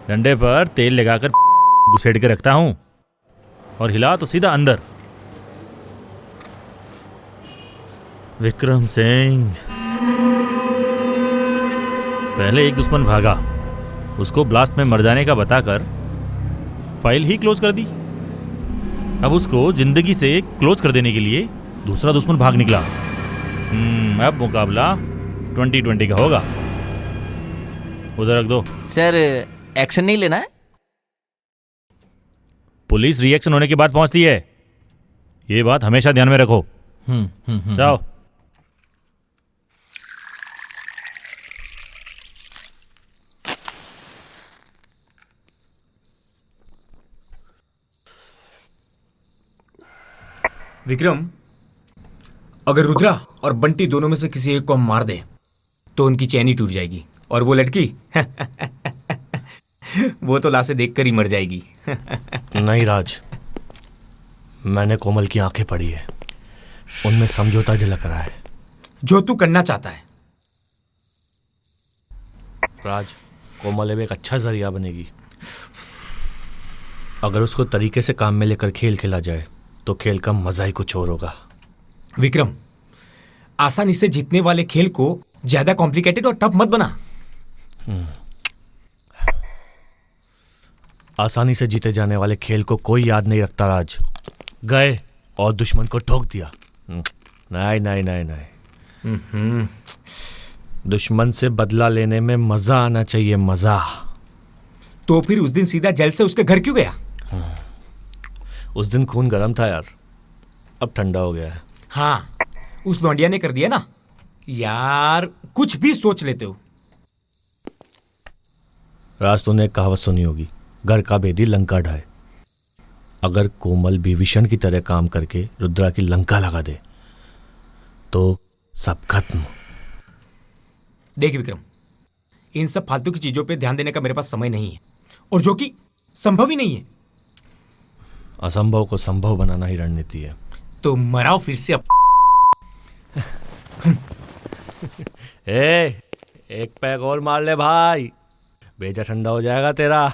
डंडे पर तेल लगाकर घुसेड़ के रखता हूँ और हिला तो सीधा अंदर। विक्रम सिंह, पहले एक दुश्मन भागा, उसको ब्लास्ट में मर जाने का बताकर फाइल ही क्लोज कर दी। अब उसको जिंदगी से क्लोज कर देने के लिए दूसरा दुश्मन भाग निकला। अब मुकाबला 2020 का होगा। उधर रख दो। सर, एक्शन नहीं लेना है? पुलिस रिएक्शन होने के बाद पहुंचती है, ये बात हमेशा ध्यान में रखो। जाओ। विक्रम, अगर रुद्रा और बंटी दोनों में से किसी एक को हम मार दें तो उनकी चैनी टूट जाएगी और वो लड़की वो तो लाशें देखकर ही मर जाएगी। नहीं राज, मैंने कोमल की आंखें पढ़ी है, उनमें समझौता झलक रहा है। जो तू करना चाहता है। राज, कोमल अब एक अच्छा जरिया बनेगी। अगर उसको तरीके से काम में लेकर खेल खेला जाए तो खेल का मजा ही कुछ और होगा। विक्रम, आसानी से जीतने वाले खेल को ज्यादा कॉम्प्लिकेटेड और टफ मत बना। आसानी से जीते जाने वाले खेल को कोई याद नहीं रखता राज। गए और दुश्मन को ठोक दिया। नहीं नहीं नहीं नहीं, दुश्मन से बदला लेने में मजा आना चाहिए, मजा। तो फिर उस दिन सीधा जेल से उसके घर क्यों गया? उस दिन खून गर्म था यार, अब ठंडा हो गया है। हाँ, उस लौंडिया ने कर दिया ना यार। कुछ भी सोच लेते हो। राज, तूने एक कहावत सुनी होगी, घर का भेदी लंका ढाए। अगर कोमल भी विषण की तरह काम करके रुद्रा की लंका लगा दे तो सब खत्म। देख विक्रम, इन सब फालतू की चीजों पे ध्यान देने का मेरे पास समय नहीं है, और जो कि संभव ही नहीं है। असंभव को संभव बनाना ही रणनीति है। तो मराओ फिर से। एक पैग और मार ले भाई, बेजा ठंडा हो जाएगा तेरा।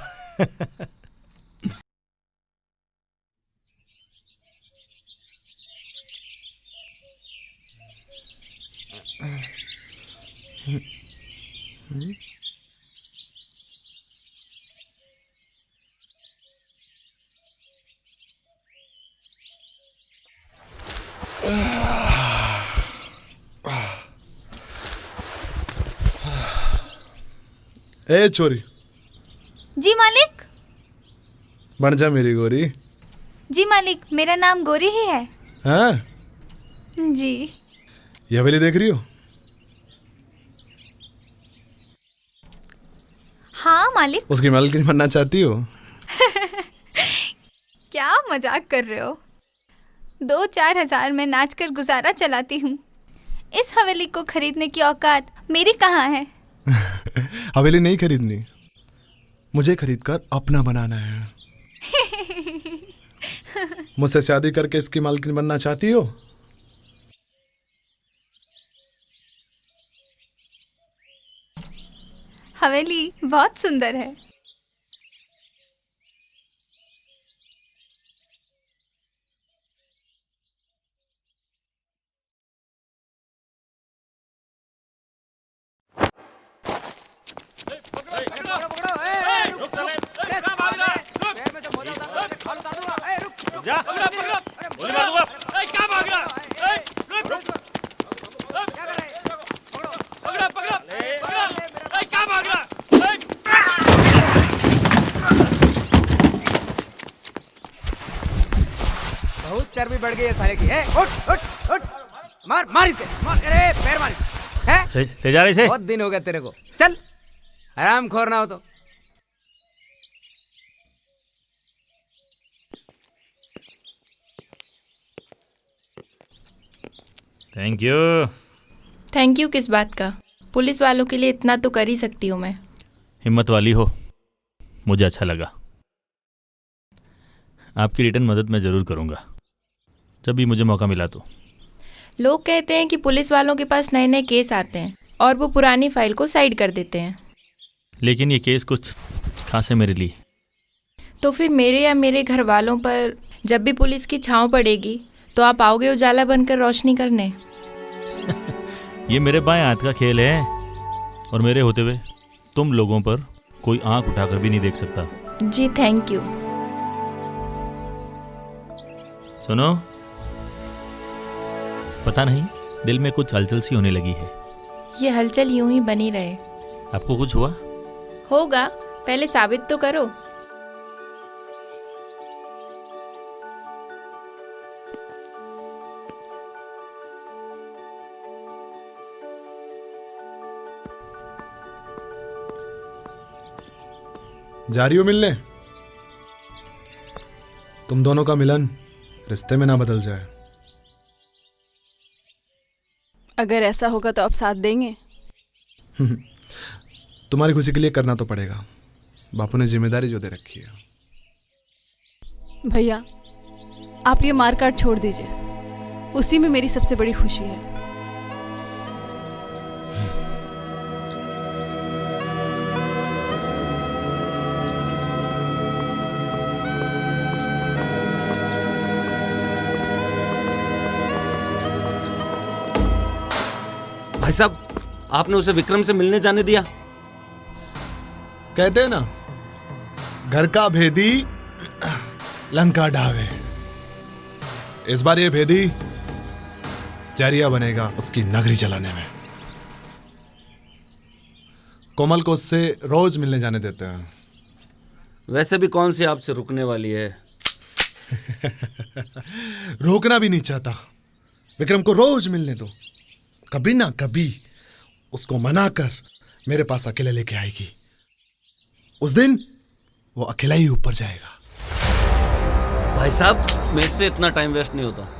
ए चोरी, जी मालिक। बन जा मेरी गोरी। जी मालिक, मेरा नाम गोरी ही है। हाँ जी। ये हवेली देख रही हो? हाँ मालिक। उसकी मालकिन बनना चाहती हो? क्या मजाक कर रहे हो? 2-4 हजार में नाचकर गुजारा चलाती हूँ। इस हवेली को खरीदने की औकात मेरी कहाँ है? हवेली नहीं खरीदनी, मुझे खरीदकर अपना बनाना है। मुझसे शादी करके इसकी मालकिन बनना चाहती हो? हवेली बहुत सुंदर है। बहुत चर्बी बढ़ गई है साले की। उठ उठ उठ, मार मार इसे, मार। अरे पैर मार इसे। ले जा रहे इसे। बहुत दिन हो गया तेरे को, चल आराम खोर ना हो तो। Thank you. थैंक यू किस बात का? पुलिस वालों के लिए इतना तो कर ही सकती हूँ मैं। हिम्मत वाली हो, मुझे अच्छा लगा। आपकी रिटर्न मदद मैं ज़रूर करूँगा। जब भी मुझे मौका मिला तो। लोग कहते हैं कि पुलिस वालों के पास नए नए केस आते हैं और वो पुरानी फाइल को साइड कर देते हैं। लेकिन ये केस कुछ खास है मेरे लिए। तो फिर मेरे या मेरे घर वालों पर जब भी पुलिस की छांव पड़ेगी तो आप आओगे उजाला बनकर रोशनी करने? ये मेरे बाएं हाथ का खेल है और मेरे होते हुए तुम लोगों पर कोई आंख उठाकर भी नहीं देख सकता। जी थैंक यू। सुनो, पता नहीं दिल में कुछ हलचल सी होने लगी है। ये हलचल यूं ही बनी रहे। आपको कुछ हुआ? होगा, पहले साबित तो करो। जा रही हो मिलने? तुम दोनों का मिलन रिश्ते में ना बदल जाए। अगर ऐसा होगा तो आप साथ देंगे? तुम्हारी खुशी के लिए करना तो पड़ेगा। बापू ने जिम्मेदारी जो दे रखी है। भैया, आप ये मारकाट छोड़ दीजिए, उसी में मेरी सबसे बड़ी खुशी है। भाई साहब, आपने उसे विक्रम से मिलने जाने दिया? कहते हैं ना, घर का भेदी लंका ढावे। इस बार ये भेदी जरिया बनेगा उसकी नगरी चलाने में। कोमल को उससे रोज मिलने जाने देते हैं। वैसे भी कौन सी आपसे रुकने वाली है? रोकना भी नहीं चाहता। विक्रम को रोज मिलने दो, कभी ना कभी उसको मनाकर मेरे पास अकेले लेके आएगी। उस दिन वो अकेला ही ऊपर जाएगा। भाई साहब, मेरे से इतना टाइम वेस्ट नहीं होता।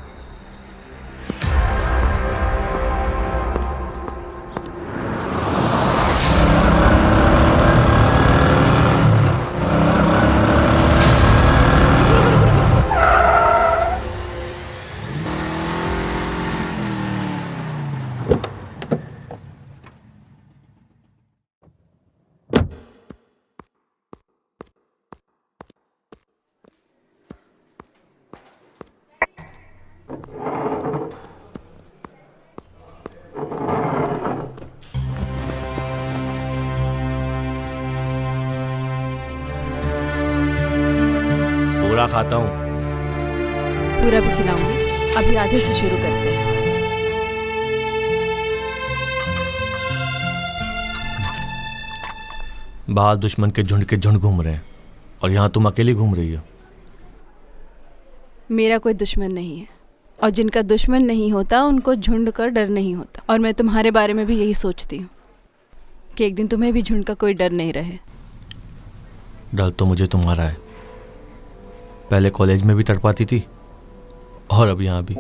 पूरा खाता हूँ। पूरा भी खिलाऊंगी। अभी आधे से शुरू करते हैं। बाहर दुश्मन के झुंड घूम रहे हैं और यहाँ तुम अकेली घूम रही हो। मेरा कोई दुश्मन नहीं है, और जिनका दुश्मन नहीं होता उनको झुंड का डर नहीं होता। और मैं तुम्हारे बारे में भी यही सोचती हूँ कि एक दिन तुम्हें भी झुंड का कोई डर नहीं रहे। डर तो मुझे तुम्हारा है। पहले कॉलेज में भी तड़पाती थी और अब यहाँ भी।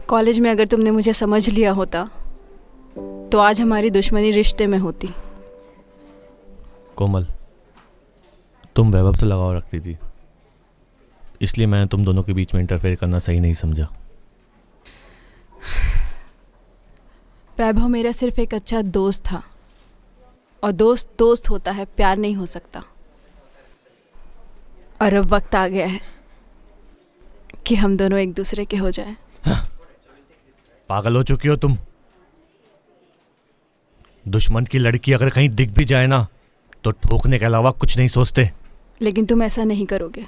कॉलेज में अगर तुमने मुझे समझ लिया होता तो आज हमारी दुश्मनी रिश्ते में होती। कोमल, तुम वैभव से लगाव रखती थी, इसलिए मैंने तुम दोनों के बीच में इंटरफेयर करना सही नहीं समझा। वैभव मेरा सिर्फ एक अच्छा दोस्त था, और दोस्त दोस्त होता है, प्यार नहीं हो सकता। और अब वक्त आ गया है कि हम दोनों एक दूसरे के हो जाएं। पागल हो चुकी हो तुम। दुश्मन की लड़की अगर कहीं दिख भी जाए ना तो ठोकने के अलावा कुछ नहीं सोचते। लेकिन तुम ऐसा नहीं करोगे।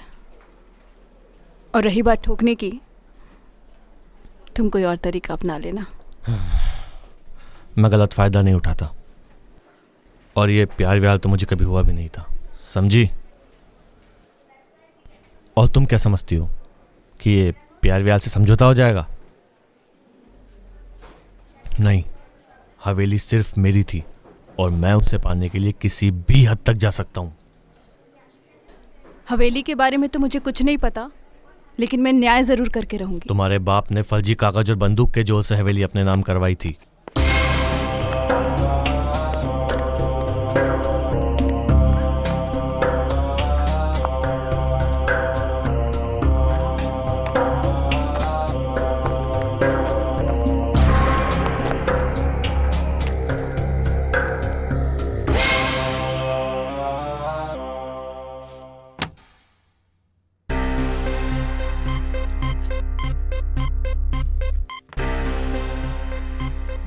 और रही बात ठोकने की, तुम कोई और तरीका अपना लेना। मैं गलत फायदा नहीं उठाता, और ये प्यार व्यार तो मुझे कभी हुआ भी नहीं था, समझी? और तुम क्या समझती हो कि ये प्यार व्यार से समझौता हो जाएगा? नहीं, हवेली सिर्फ मेरी थी और मैं उसे पाने के लिए किसी भी हद तक जा सकता हूं। हवेली के बारे में तो मुझे कुछ नहीं पता, लेकिन मैं न्याय जरूर करके रहूंगी। तुम्हारे बाप ने फर्जी कागज और बंदूक के जोर से हवेली अपने नाम करवाई थी।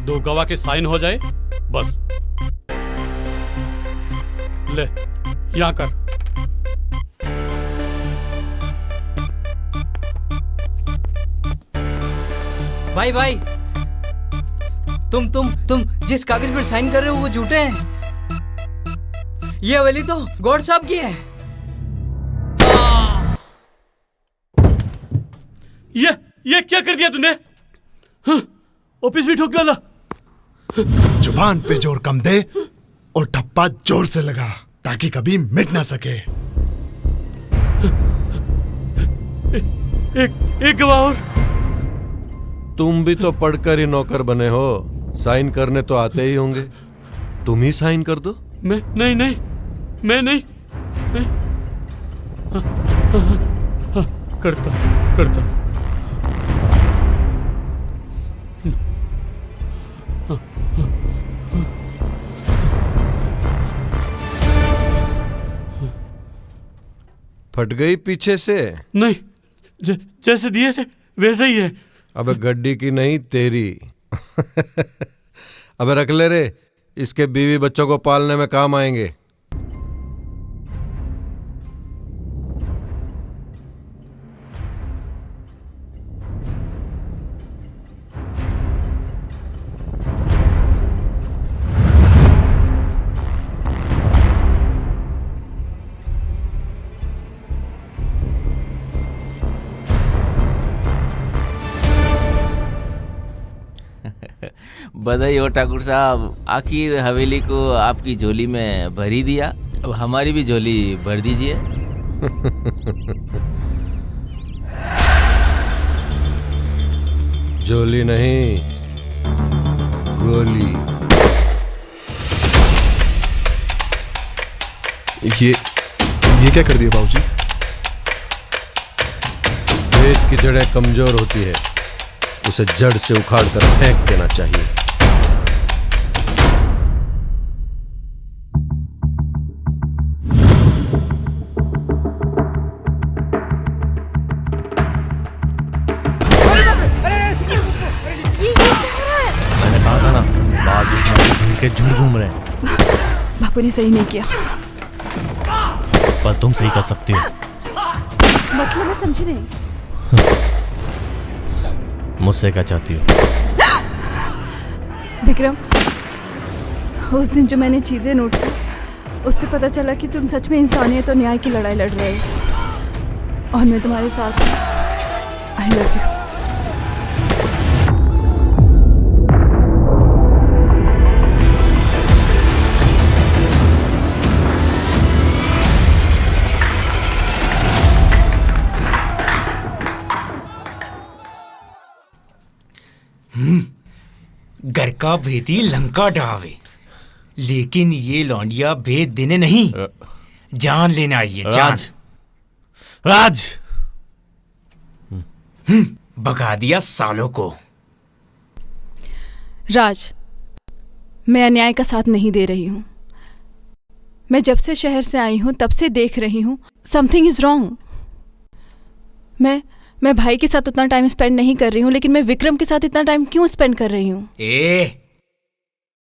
2 गवाह के साइन हो जाए बस। ले यहाँ कर। भाई भाई, तुम जिस कागज पर साइन कर रहे हो वो झूठे हैं। ये हवेली तो गौड़ साहब की है। ये क्या कर दिया तूने? ऑफिस भी ठोक डाला। जुबान पे जोर कम दे और ठप्पा जोर से लगा ताकि कभी मिट ना सके। एक गवाह और। तुम भी तो पढ़कर ही नौकर बने हो, साइन करने तो आते ही होंगे। तुम ही साइन कर दो। मैं नहीं। करता। फट गई पीछे से? नहीं, जैसे दिए थे वैसे ही है। अबे गड्डी की नहीं तेरी। अबे रख ले रे, इसके बीवी बच्चों को पालने में काम आएंगे। बधाई हो ठाकुर साहब, आखिर हवेली को आपकी झोली में भर ही दिया। अब हमारी भी झोली भर दीजिए। झोली नहीं, गोली। ये क्या कर दिया बाबूजी? खेत की जड़ें कमजोर होती है, उसे जड़ से उखाड़ कर फेंक देना चाहिए। मैंने कहा था ना, बाहर दुश्मन के झुंड के झुंड घूम रहे हैं। बापू ने सही नहीं किया। पर तुम सही कर सकती हो। मतलब मैं समझी नहीं। मुझसे क्या चाहती हो? विक्रम, उस दिन जो मैंने चीजें नोट की, उससे पता चला कि तुम सच में इंसानियत और न्याय की लड़ाई लड़ रहे हो और मैं तुम्हारे साथ हूं। आई लव यू। घर का भेदी लंका ढावे, लेकिन ये लौंडिया भेद देने नहीं, जान लेना आई है। जान। राज भगा दिया सालों को। राज, मैं अन्याय का साथ नहीं दे रही हूं। मैं जब से शहर से आई हूं तब से देख रही हूं समथिंग इज रॉन्ग। मैं भाई के साथ उतना टाइम स्पेंड नहीं कर रही हूँ, लेकिन मैं विक्रम के साथ इतना टाइम क्यों स्पेंड कर रही हूँ?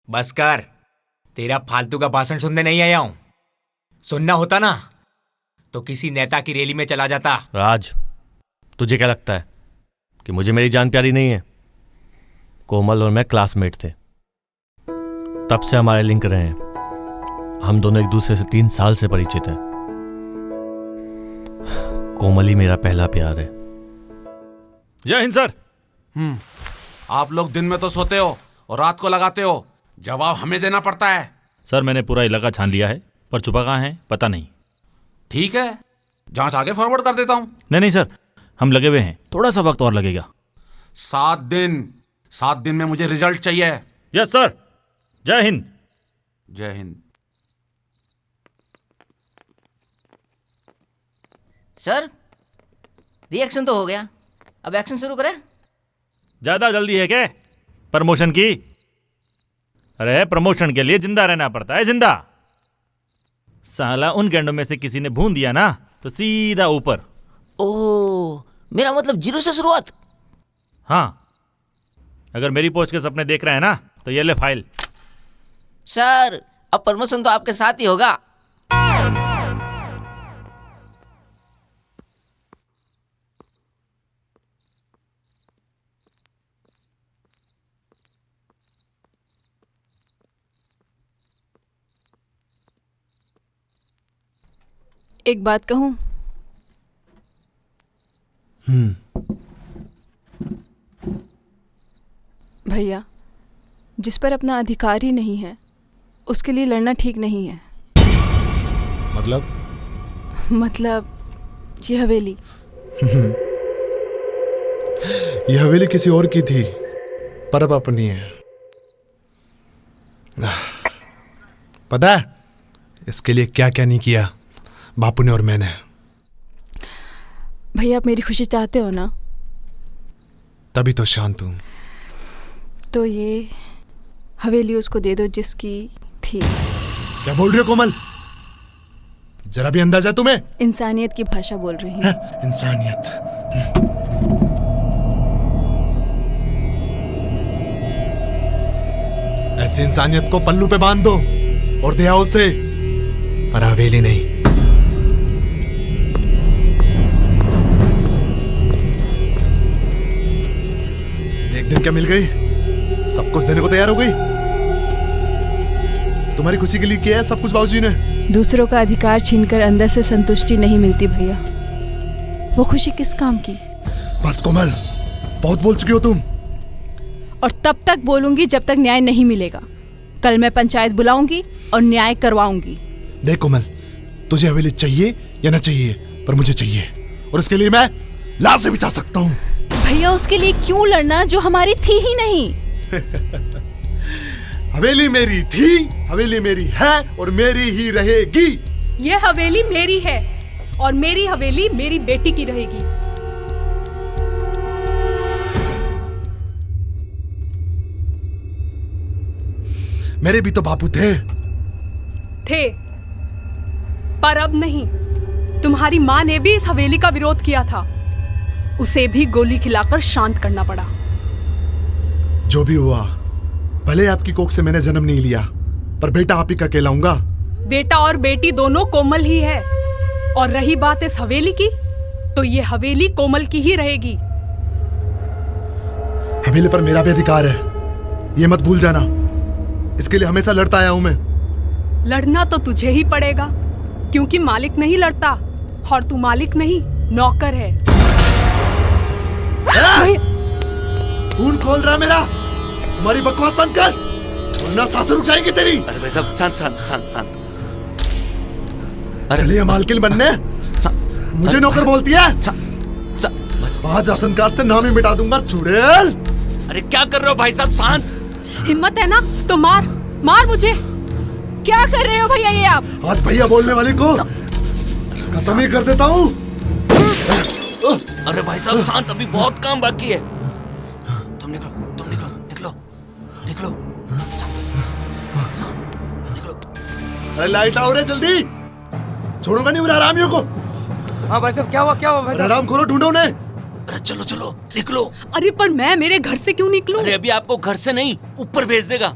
बस कर, तेरा फालतू का भाषण सुनने नहीं आया हूं। सुनना होता ना तो किसी नेता की रैली में चला जाता। राज, तुझे क्या लगता है कि मुझे मेरी जान प्यारी नहीं है? कोमल और मैं क्लासमेट थे, तब से हमारे लिंक रहे हैं। हम दोनों एक दूसरे से 3 साल से परिचित हैं। कोमल ही मेरा पहला प्यार है। जय हिंद सर। आप लोग दिन में तो सोते हो और रात को लगाते हो, जवाब हमें देना पड़ता है। सर, मैंने पूरा इलाका छान लिया है, पर छुपा कहाँ है पता नहीं। ठीक है, जांच आगे फॉरवर्ड कर देता हूं। नहीं सर, हम लगे हुए हैं, थोड़ा सा वक्त और लगेगा। 7 दिन में मुझे रिजल्ट चाहिए। Yes sir. जय हिंद। जय हिंद। सर, रिएक्शन तो हो गया, अब एक्शन शुरू करें। ज्यादा जल्दी है क्या प्रमोशन की? अरे प्रमोशन के लिए जिंदा रहना पड़ता है, जिंदा। साला उन गैंडों में से किसी ने भून दिया ना तो सीधा ऊपर। ओह, मेरा मतलब 0 से शुरुआत। हाँ, अगर मेरी पोस्ट के सपने देख रहे हैं ना तो ये ले फाइल। सर अब प्रमोशन तो आपके साथ ही होगा। एक बात कहूं? भैया, जिस पर अपना अधिकार ही नहीं है उसके लिए लड़ना ठीक नहीं है। मतलब ये हवेली ये हवेली किसी और की थी पर अब अपनी है। पता है इसके लिए क्या क्या नहीं किया बापू ने और मैंने। भैया आप मेरी खुशी चाहते हो ना? तभी तो शांत हूं। तो ये हवेली उसको दे दो जिसकी थी। क्या बोल रही हो कोमल? जरा भी अंदाजा तुम्हें? इंसानियत की भाषा बोल रही हूँ। इंसानियत। ऐसी इंसानियत को पल्लू पे बांध दो और दे आओ उसे, पर हवेली नहीं। एक दिन क्या मिल गई? सब कुछ देने को तैयार हो गई। तुम्हारी खुशी के लिए किया है सब कुछ बाबूजी ने। दूसरों का अधिकार छीनकर अंदर से संतुष्टि नहीं मिलती भैया। वो खुशी किस काम की? बस कोमल, बहुत बोल चुकी हो तुम। और तब तक बोलूंगी जब तक न्याय नहीं मिलेगा। कल मैं पंचायत बुलाऊंगी और न्याय करवाऊंगी। देख कोमल, तुझे हवेली चाहिए या ना चाहिए, पर मुझे चाहिए और इसके लिए मैं लाश से भी जा सकता हूँ। भैया उसके लिए क्यों लड़ना जो हमारी थी ही नहीं? हवेली मेरी थी, हवेली मेरी है और मेरी ही रहेगी। ये हवेली मेरी है और मेरी हवेली मेरी बेटी की रहेगी। मेरे भी तो बापू थे। पर अब नहीं। तुम्हारी माँ ने भी इस हवेली का विरोध किया था। उसे भी गोली खिलाकर शांत करना पड़ा। जो भी हुआ, भले आपकी कोख से मैंने जन्म नहीं लिया, पर बेटा आप ही का कहलाऊंगा। बेटा और बेटी दोनों कोमल ही है। और रही बात इस हवेली की, तो ये हवेली कोमल की ही रहेगी। हवेली पर मेरा भी अधिकार है, ये मत भूल जाना। इसके लिए हमेशा लड़ता आया हूं मैं। लड़ना तो तुझे ही पड़ेगा, क्योंकि मालिक नहीं लड़ता और तू मालिक नहीं नौकर है। खून खोल रहा मेरा। तुम्हारी बकवास बंद कर वरना सांसें रुक जाएंगी तेरी। अरे भाई साहब शांत शांत शांत शांत। चलिए मालकिन बनने मुझे नौकर बोलती है। आज राशन कार्ड से नाम ही मिटा दूंगा चुड़ैल। अरे क्या कर रहे हो भाई साहब? शांत। हिम्मत है ना तो मार मार मुझे। क्या कर रहे हो भैया ये आप? आज भैया बोलने वाली को खत्म ही कर देता हूँ। अरे भाई साहब शांत, अभी बहुत काम बाकी है। तुम निकलो, तुम निकलो, निकलो, निकलो। अरे लाइट आओ रे जल्दी, छोड़ूंगा नहीं मेरे आरामियों को। हाँ भाई साहब क्या हुआ भाई साहब? आराम करो, ढूंढो उन्हें। अरे चलो चलो निकलो। अरे पर मैं मेरे घर से क्यों निकलूं? अरे अभी आपको घर से नहीं ऊपर भेज देगा।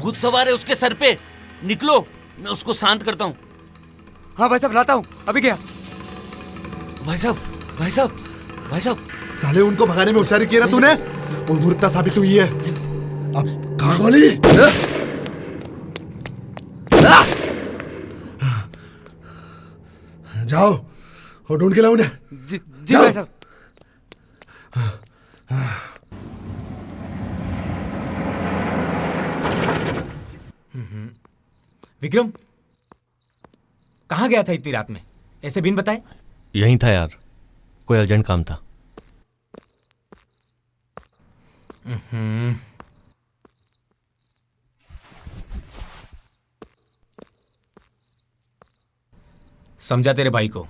भूत सवार है उसके सर पे। निकलो, मैं उसको शांत करता हूँ। हाँ भाई साहब लाता हूँ, अभी क्या? भाई साहब, भाई साहब, भाई साहब। साले उनको भगाने में होशियारी की ना तूने, वो मूर्खता साबित हुई है। अब कहाँ गोली? जाओ और ढूंढ के लाओ उन्हें। जी भाई साहब। विक्रम कहाँ गया था इतनी रात में, ऐसे बिन बताए? यहीं था यार, कोई अर्जेंट काम था। समझा तेरे भाई को,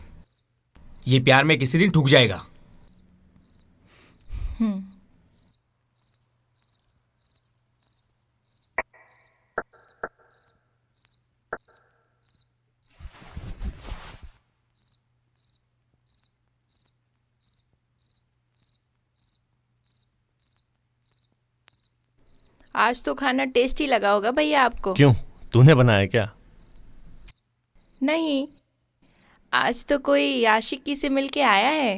ये प्यार में किसी दिन ठुक जाएगा। आज तो खाना टेस्टी लगा होगा भैया आपको। क्यों, तूने बनाया क्या? नहीं, आज तो कोई आशिकी से मिलके आया है।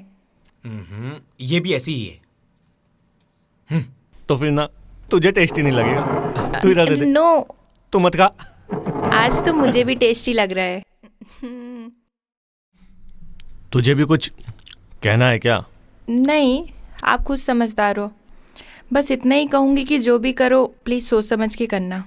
ये भी ऐसी ही है। तो फिर ना तुझे टेस्टी नहीं लगेगा। तू इधर दे दे। नो, तू मत खा। आज तो मुझे भी टेस्टी लग रहा है। तुझे भी कुछ कहना है क्या? नहीं, आप खुद समझदार हो। बस इतना ही कहूंगी कि जो भी करो प्लीज सोच समझ के करना।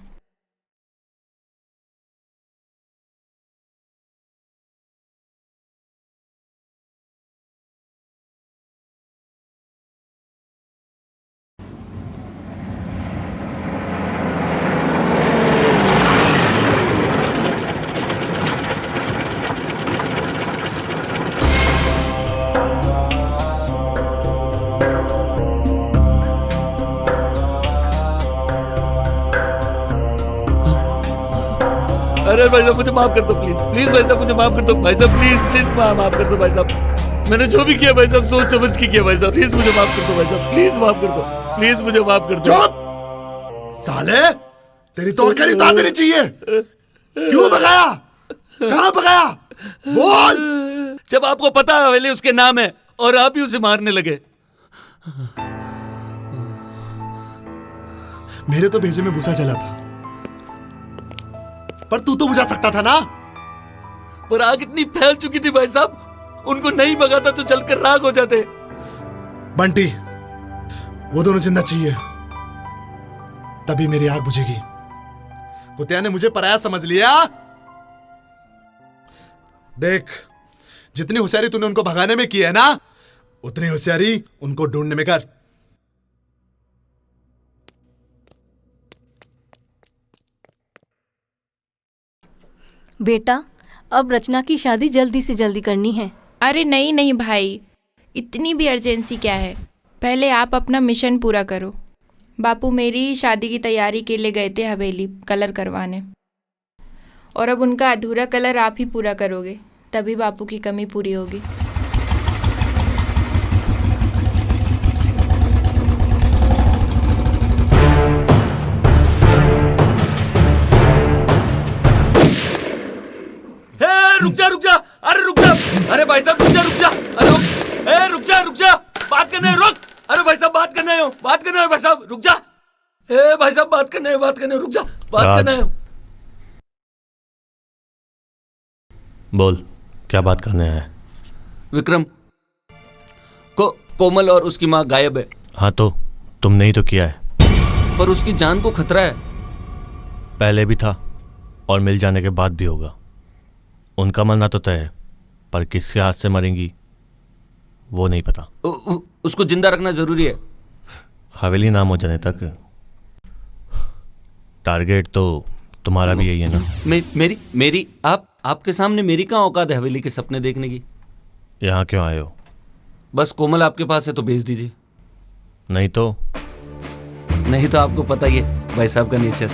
अरे भाई साहब मुझे माफ कर दो प्लीज, प्लीज भाई साहब मुझे माफ कर दो भाई साहब, प्लीज प्लीज माफ कर दो भाई साहब। मैंने जो भी किया भाई साहब सोच समझ के किया भाई साहब, प्लीज मुझे माफ कर दो भाई साहब, प्लीज माफ कर दो, प्लीज मुझे माफ कर दो। चुप साले, तेरी तो औकात इतना देनी चाहिए। क्यों भगाया? कहाँ भगाया? बोल। जब आपको पता है हवेली उसके नाम है और आप ही उसे मारने लगे। मेरे तो भेजे में भूसा चला था, पर तू तो बुझा सकता था ना। पर आग इतनी फैल चुकी थी भाई साहब, उनको नहीं भगाता तो जलकर राख हो जाते। बंटी, वो दोनों जिंदा चाहिए, तभी मेरी आग बुझेगी। कुतिया ने मुझे पराया समझ लिया। देख, जितनी होशियारी तूने उनको भगाने में की है ना, उतनी होशियारी उनको ढूंढने में कर। बेटा, अब रचना की शादी जल्दी से जल्दी करनी है। अरे नहीं नहीं भाई, इतनी भी अर्जेंसी क्या है। पहले आप अपना मिशन पूरा करो। बापू मेरी शादी की तैयारी के लिए गए थे हवेली कलर करवाने, और अब उनका अधूरा कलर आप ही पूरा करोगे, तभी बापू की कमी पूरी होगी। रुक जा रुक जा, अरे रुक जा, अरे भाई साहब रुक जा रुक जा, अरे रुक जा रुक जा, बात करने रुक, अरे भाई साहब बात करने हो, बात करने हो भाई साहब, रुक जा, भाई साहब बात करने हो, रुक जा, बात करने हो। बोल, क्या बात करने आया है? विक्रम, कोमल और उसकी माँ गायब है। हाँ तो तुमने ही तो किया है। पर उसकी जान को खतरा है। पहले भी था और मिल जाने के बाद भी होगा। उनका मरना तो तय है, पर किसके हाथ से मरेंगी वो नहीं पता। उसको जिंदा रखना जरूरी है। हवेली नाम हो जाने तक टारगेट तो तुम्हारा भी यही है ना? मेरी आपके सामने मेरी कहाँ औकात है हवेली के सपने देखने की? यहाँ क्यों आए हो? बस कोमल आपके पास है तो भेज दीजिए। नहीं तो आपको पता ही है भाई साहब का नेचर।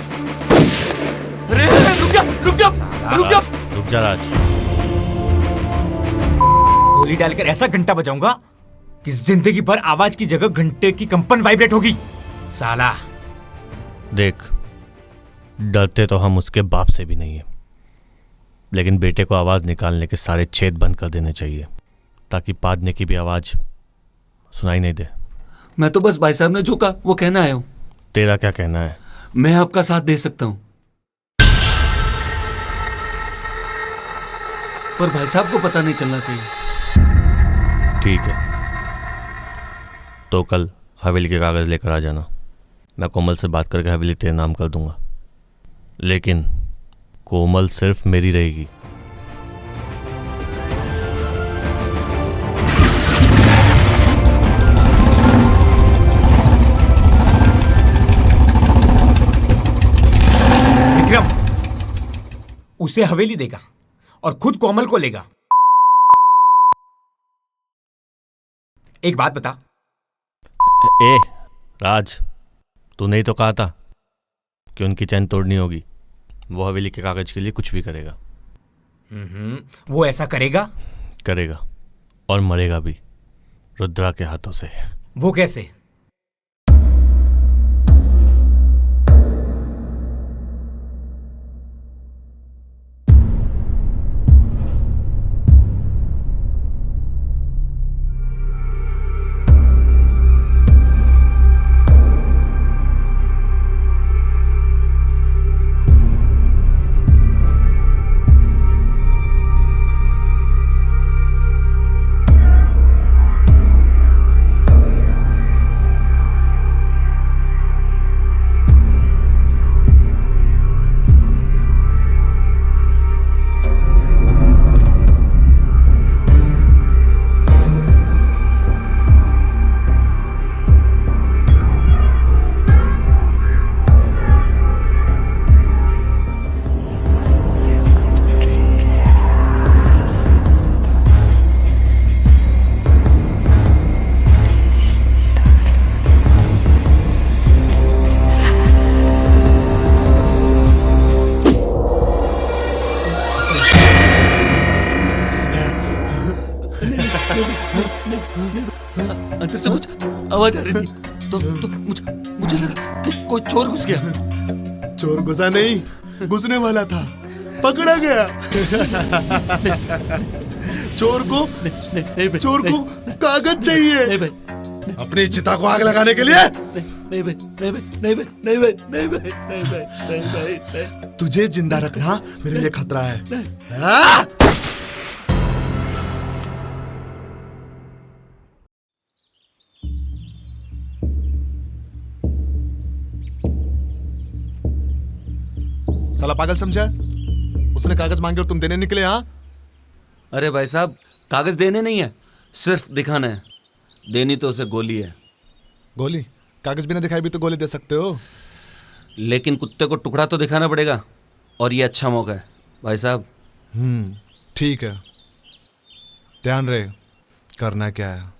अरे रुक जा रुक जा रुक जा, रुक जा राज। गोली डालकर ऐसा घंटा बजाऊंगा कि जिंदगी भर आवाज की जगह घंटे की कंपन वाइब्रेट होगी साला। देख, डरते तो हम उसके बाप से भी नहीं है, लेकिन बेटे को आवाज निकालने के सारे छेद बंद कर देने चाहिए ताकि पादने की भी आवाज सुनाई नहीं दे। मैं तो बस भाई साहब ने जो कहा वो कहना आया हूं। तेरा क्या कहना है? मैं आपका साथ दे सकता हूं, पर भाई साहब को पता नहीं चलना चाहिए। ठीक है, तो कल हवेली के कागज लेकर आ जाना। मैं कोमल से बात करके हवेली तेरे नाम कर दूंगा, लेकिन कोमल सिर्फ मेरी रहेगी। विक्रम उसे हवेली देगा और खुद कोमल को लेगा। एक बात बता। ए राज, तूने ही तो कहा था कि उनकी चैन तोड़नी होगी। वो हवेली के कागज के लिए कुछ भी करेगा। वो ऐसा करेगा? करेगा और मरेगा भी, रुद्रा के हाथों से। वो कैसे? आवाज आ रही थी तो मुझे लगा कि कोई चोर घुस गया। चोर घुसा नहीं, घुसने वाला था, पकड़ा गया। चोर को कागज चाहिए अपनी चिता को आग लगाने के लिए। नहीं भाई, नहीं भाई, नहीं भाई, नहीं भाई, नहीं भाई, नहीं भाई, नहीं भाई, नहीं। तुझे जिंदा रखना मेरे लिए खतरा है। साला पागल समझा? उसने कागज मांगे और तुम देने निकले? हाँ, अरे भाई साहब, कागज देने नहीं है, सिर्फ दिखाना है। देनी तो उसे गोली है। गोली? कागज बिना दिखाए भी तो गोली दे सकते हो। लेकिन कुत्ते को टुकड़ा तो दिखाना पड़ेगा, और ये अच्छा मौका है भाई साहब। ठीक है, ध्यान रहे करना क्या है।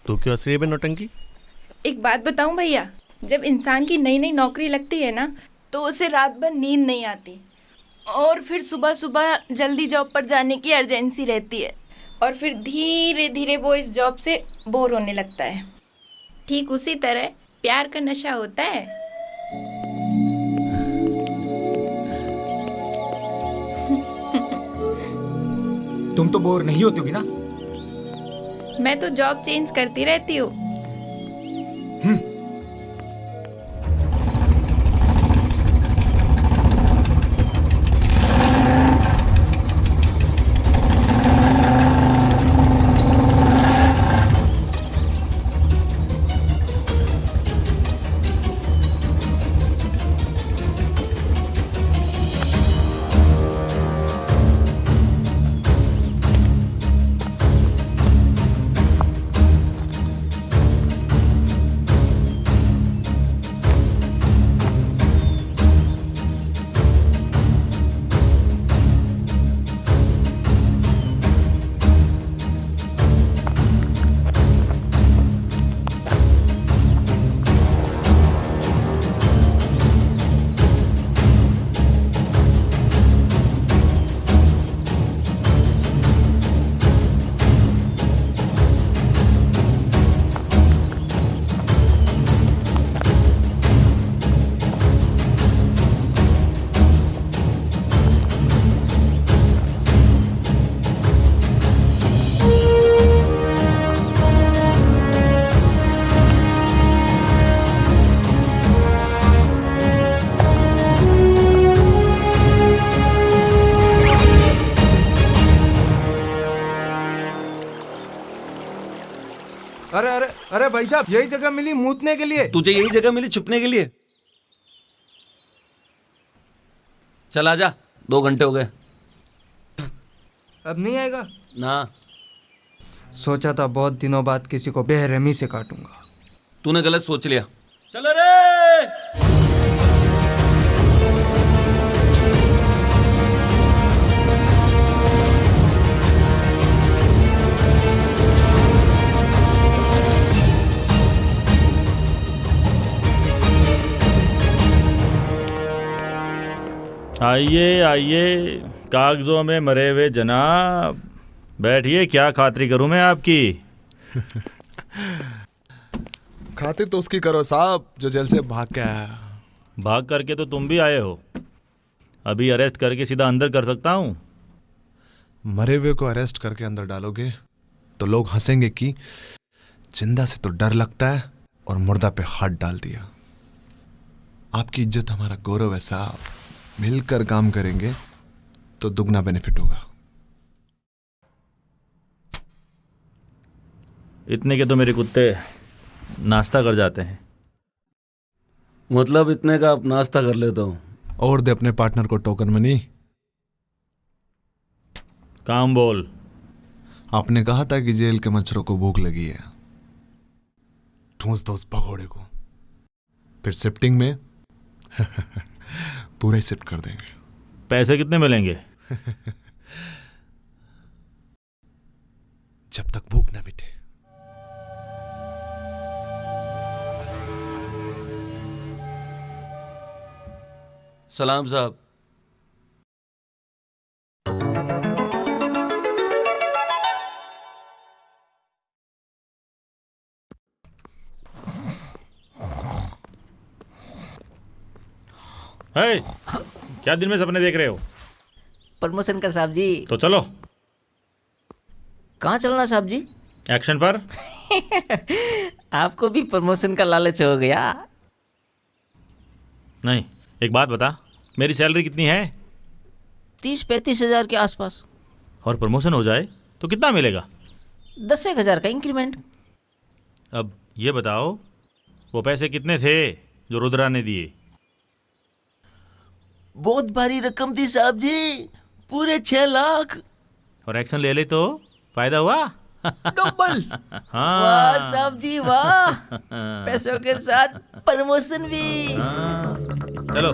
तू क्यों हंस रही है बे नौटंकी? एक बात बताऊं भैया, जब इंसान की नई नई नौकरी लगती है ना, तो उसे रात भर नींद नहीं आती, और फिर सुबह सुबह जल्दी जॉब पर जाने की अर्जेंसी रहती है, और फिर धीरे धीरे वो इस जॉब से बोर होने लगता है। ठीक उसी तरह प्यार का नशा होता है। तुम तो बोर नहीं होती होगी ना? मैं तो जॉब चेंज करती रहती हूँ। अरे अरे अरे भाई साहब, यही जगह मिली मूतने के लिए? तुझे यही जगह मिली छुपने के लिए? चल आजा, 2 घंटे हो गए। अब नहीं आएगा ना। सोचा था बहुत दिनों बाद किसी को बेरहमी से काटूंगा। तूने गलत सोच लिया। चलो रे। आइए आइए, कागजों में मरे हुए जनाब, बैठिए। क्या खातिरी करूं मैं आपकी? खातिर तो उसकी करो साहब जो जेल से भाग के आया। भाग करके तो तुम भी आए हो। अभी अरेस्ट करके सीधा अंदर कर सकता हूं। मरे हुए को अरेस्ट करके अंदर डालोगे तो लोग हंसेंगे कि जिंदा से तो डर लगता है और मुर्दा पे हाथ डाल दिया। आपकी इज्जत हमारा गौरव है साहब। मिलकर काम करेंगे तो दुगना बेनिफिट होगा। इतने के तो मेरे कुत्ते नाश्ता कर जाते हैं। मतलब इतने का आप नाश्ता कर लेता हूँ। और दे अपने पार्टनर को टोकन मनी। काम बोल। आपने कहा था कि जेल के मच्छरों को भूख लगी है, ठूंस दो उस भगोड़े को, फिर शिफ्टिंग में पूरा ही शिफ्ट कर देंगे। पैसे कितने मिलेंगे? जब तक भूख न मिटे। सलाम साहब। हे, क्या दिन में सपने देख रहे हो? प्रमोशन का साहब जी। तो चलो। कहाँ चलना साहब जी? एक्शन पर। आपको भी प्रमोशन का लालच हो गया? नहीं, एक बात बता, मेरी सैलरी कितनी है? 30-35 हजार के आसपास। और प्रमोशन हो जाए तो कितना मिलेगा? 10 हजार का इंक्रीमेंट। अब ये बताओ, वो पैसे कितने थे जो रुद्रा ने दिए? बहुत भारी रकम थी साहब जी, पूरे 6 लाख। और एक्शन ले ले तो फायदा हुआ? डबल। हाँ। वाह साहब जी वाह, पैसों के साथ प्रमोशन भी। हाँ। चलो।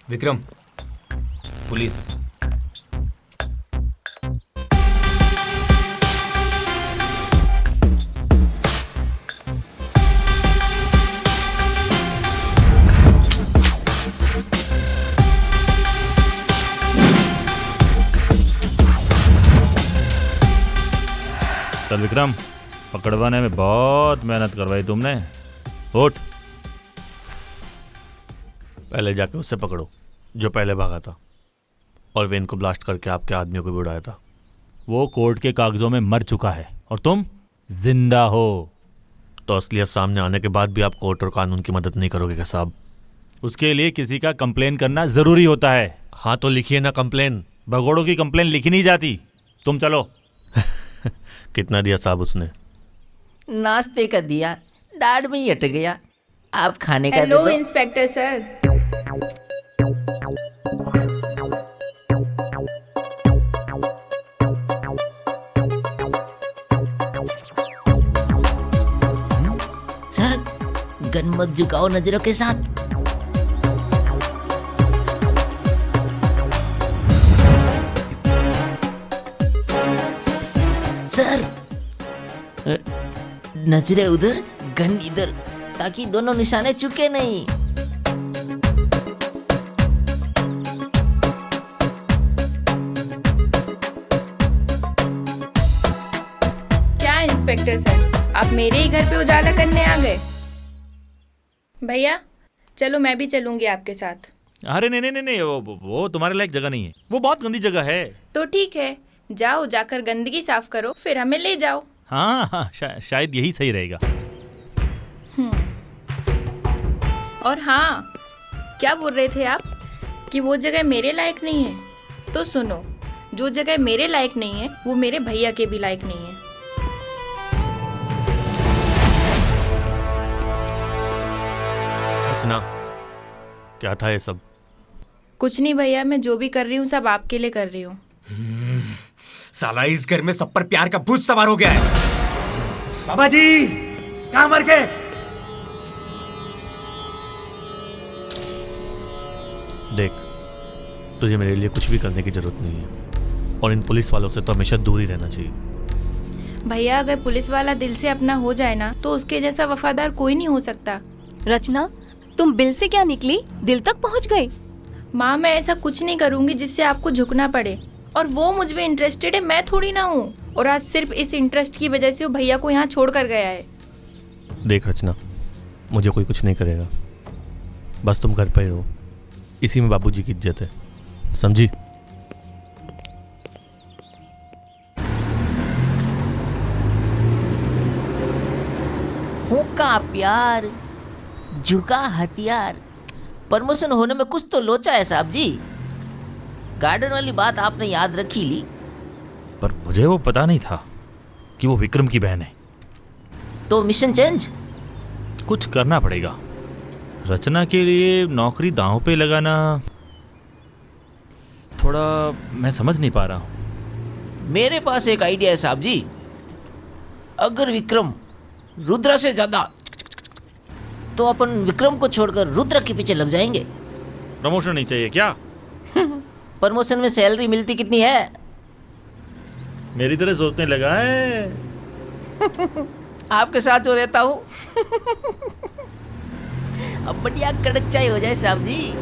विक्रम, पुलिस। चल विक्रम, पकड़वाने में बहुत मेहनत करवाई तुमने। उठ। पहले जाके उससे पकड़ो जो पहले भागा था और वेन को ब्लास्ट करके आपके आदमियों को भी उड़ाया था। वो कोर्ट के कागजों में मर चुका है और तुम जिंदा हो। तो असलियत सामने आने के बाद भी आप कोर्ट और कानून की मदद नहीं करोगे क्या साहब? उसके लिए किसी का कंप्लेन करना जरूरी होता है। हाँ तो लिखिए ना कंप्लेन। भगोड़ों की कंप्लेन लिखी नहीं जाती। तुम चलो। कितना दिया साहब उसने? नाश्ते का दिया, डाढ़ में ही अट गया। आप खाने का हेलो दे दो। Inspector sir. सर, गन मत झुकाओ नजरों के साथ। सर, नजरें उधर, गन इधर, ताकि दोनों निशाने चुके नहीं। क्या इंस्पेक्टर सर, आप मेरे ही घर पे उजाला करने आ गए? भैया चलो, मैं भी चलूंगी आपके साथ। अरे नहीं नहीं नहीं, वो तुम्हारे लायक जगह नहीं है। वो बहुत गंदी जगह है। तो ठीक है, जाओ, जाकर गंदगी साफ करो, फिर हमें ले जाओ। हाँ हाँ, शायद यही सही रहेगा। और हाँ, क्या बोल रहे थे आप कि वो जगह मेरे लायक नहीं है? तो सुनो, जो जगह मेरे लायक नहीं है वो मेरे भैया के भी लायक नहीं है। रचना, क्या था ये सब? कुछ नहीं भैया, मैं जो भी कर रही हूँ सब आपके लिए कर रही हूँ। साला इस घर में सब पर प्यार का भूत सवार हो गया है। बाबा जी, कहाँ मर गए? देख, तुझे मेरे लिए कुछ भी करने की जरूरत नहीं है और इन पुलिस वालों से तो हमेशा दूर ही रहना चाहिए। भैया, अगर पुलिस वाला दिल से अपना हो जाए ना तो उसके जैसा वफादार कोई नहीं हो सकता। रचना, तुम बिल से क्या निकली, दिल तक पहुंच गई। माँ, मैं ऐसा कुछ नहीं करूंगी जिससे आपको झुकना पड़े। और वो मुझ में इंटरेस्टेड है, मैं थोड़ी ना हूँ। और आज सिर्फ इस इंटरेस्ट की वजह से वो भैया को यहाँ छोड़ कर गया है। देख रचना, मुझे कोई कुछ नहीं करेगा, बस तुम घर पे हो, इसी में बाबूजी की इज्जत है, समझी? फूंका प्यार, झुका हथियार। प्रमोशन होने में कुछ तो लोचा है साहब जी। गार्डन वाली बात आपने याद रखी ली। पर मुझे वो पता नहीं था कि वो विक्रम की बहन है। तो मिशन चेंज? कुछ करना पड़ेगा। रचना के लिए नौकरी दांव पे लगाना थोड़ा मैं समझ नहीं पा रहा हूँ। मेरे पास एक आइडिया है साहब जी। अगर विक्रम रुद्रा से ज्यादा तो अपन विक्रम को छोड़कर रुद्र के पीछे लग जाएंगे। प्रमोशन नहीं चाहिए क्या? प्रमोशन में सैलरी मिलती कितनी है? मेरी तरह सोचने लगा है। आपके साथ जो रहता हूँ अब बढ़िया कड़क चाय हो जाए साहब जी।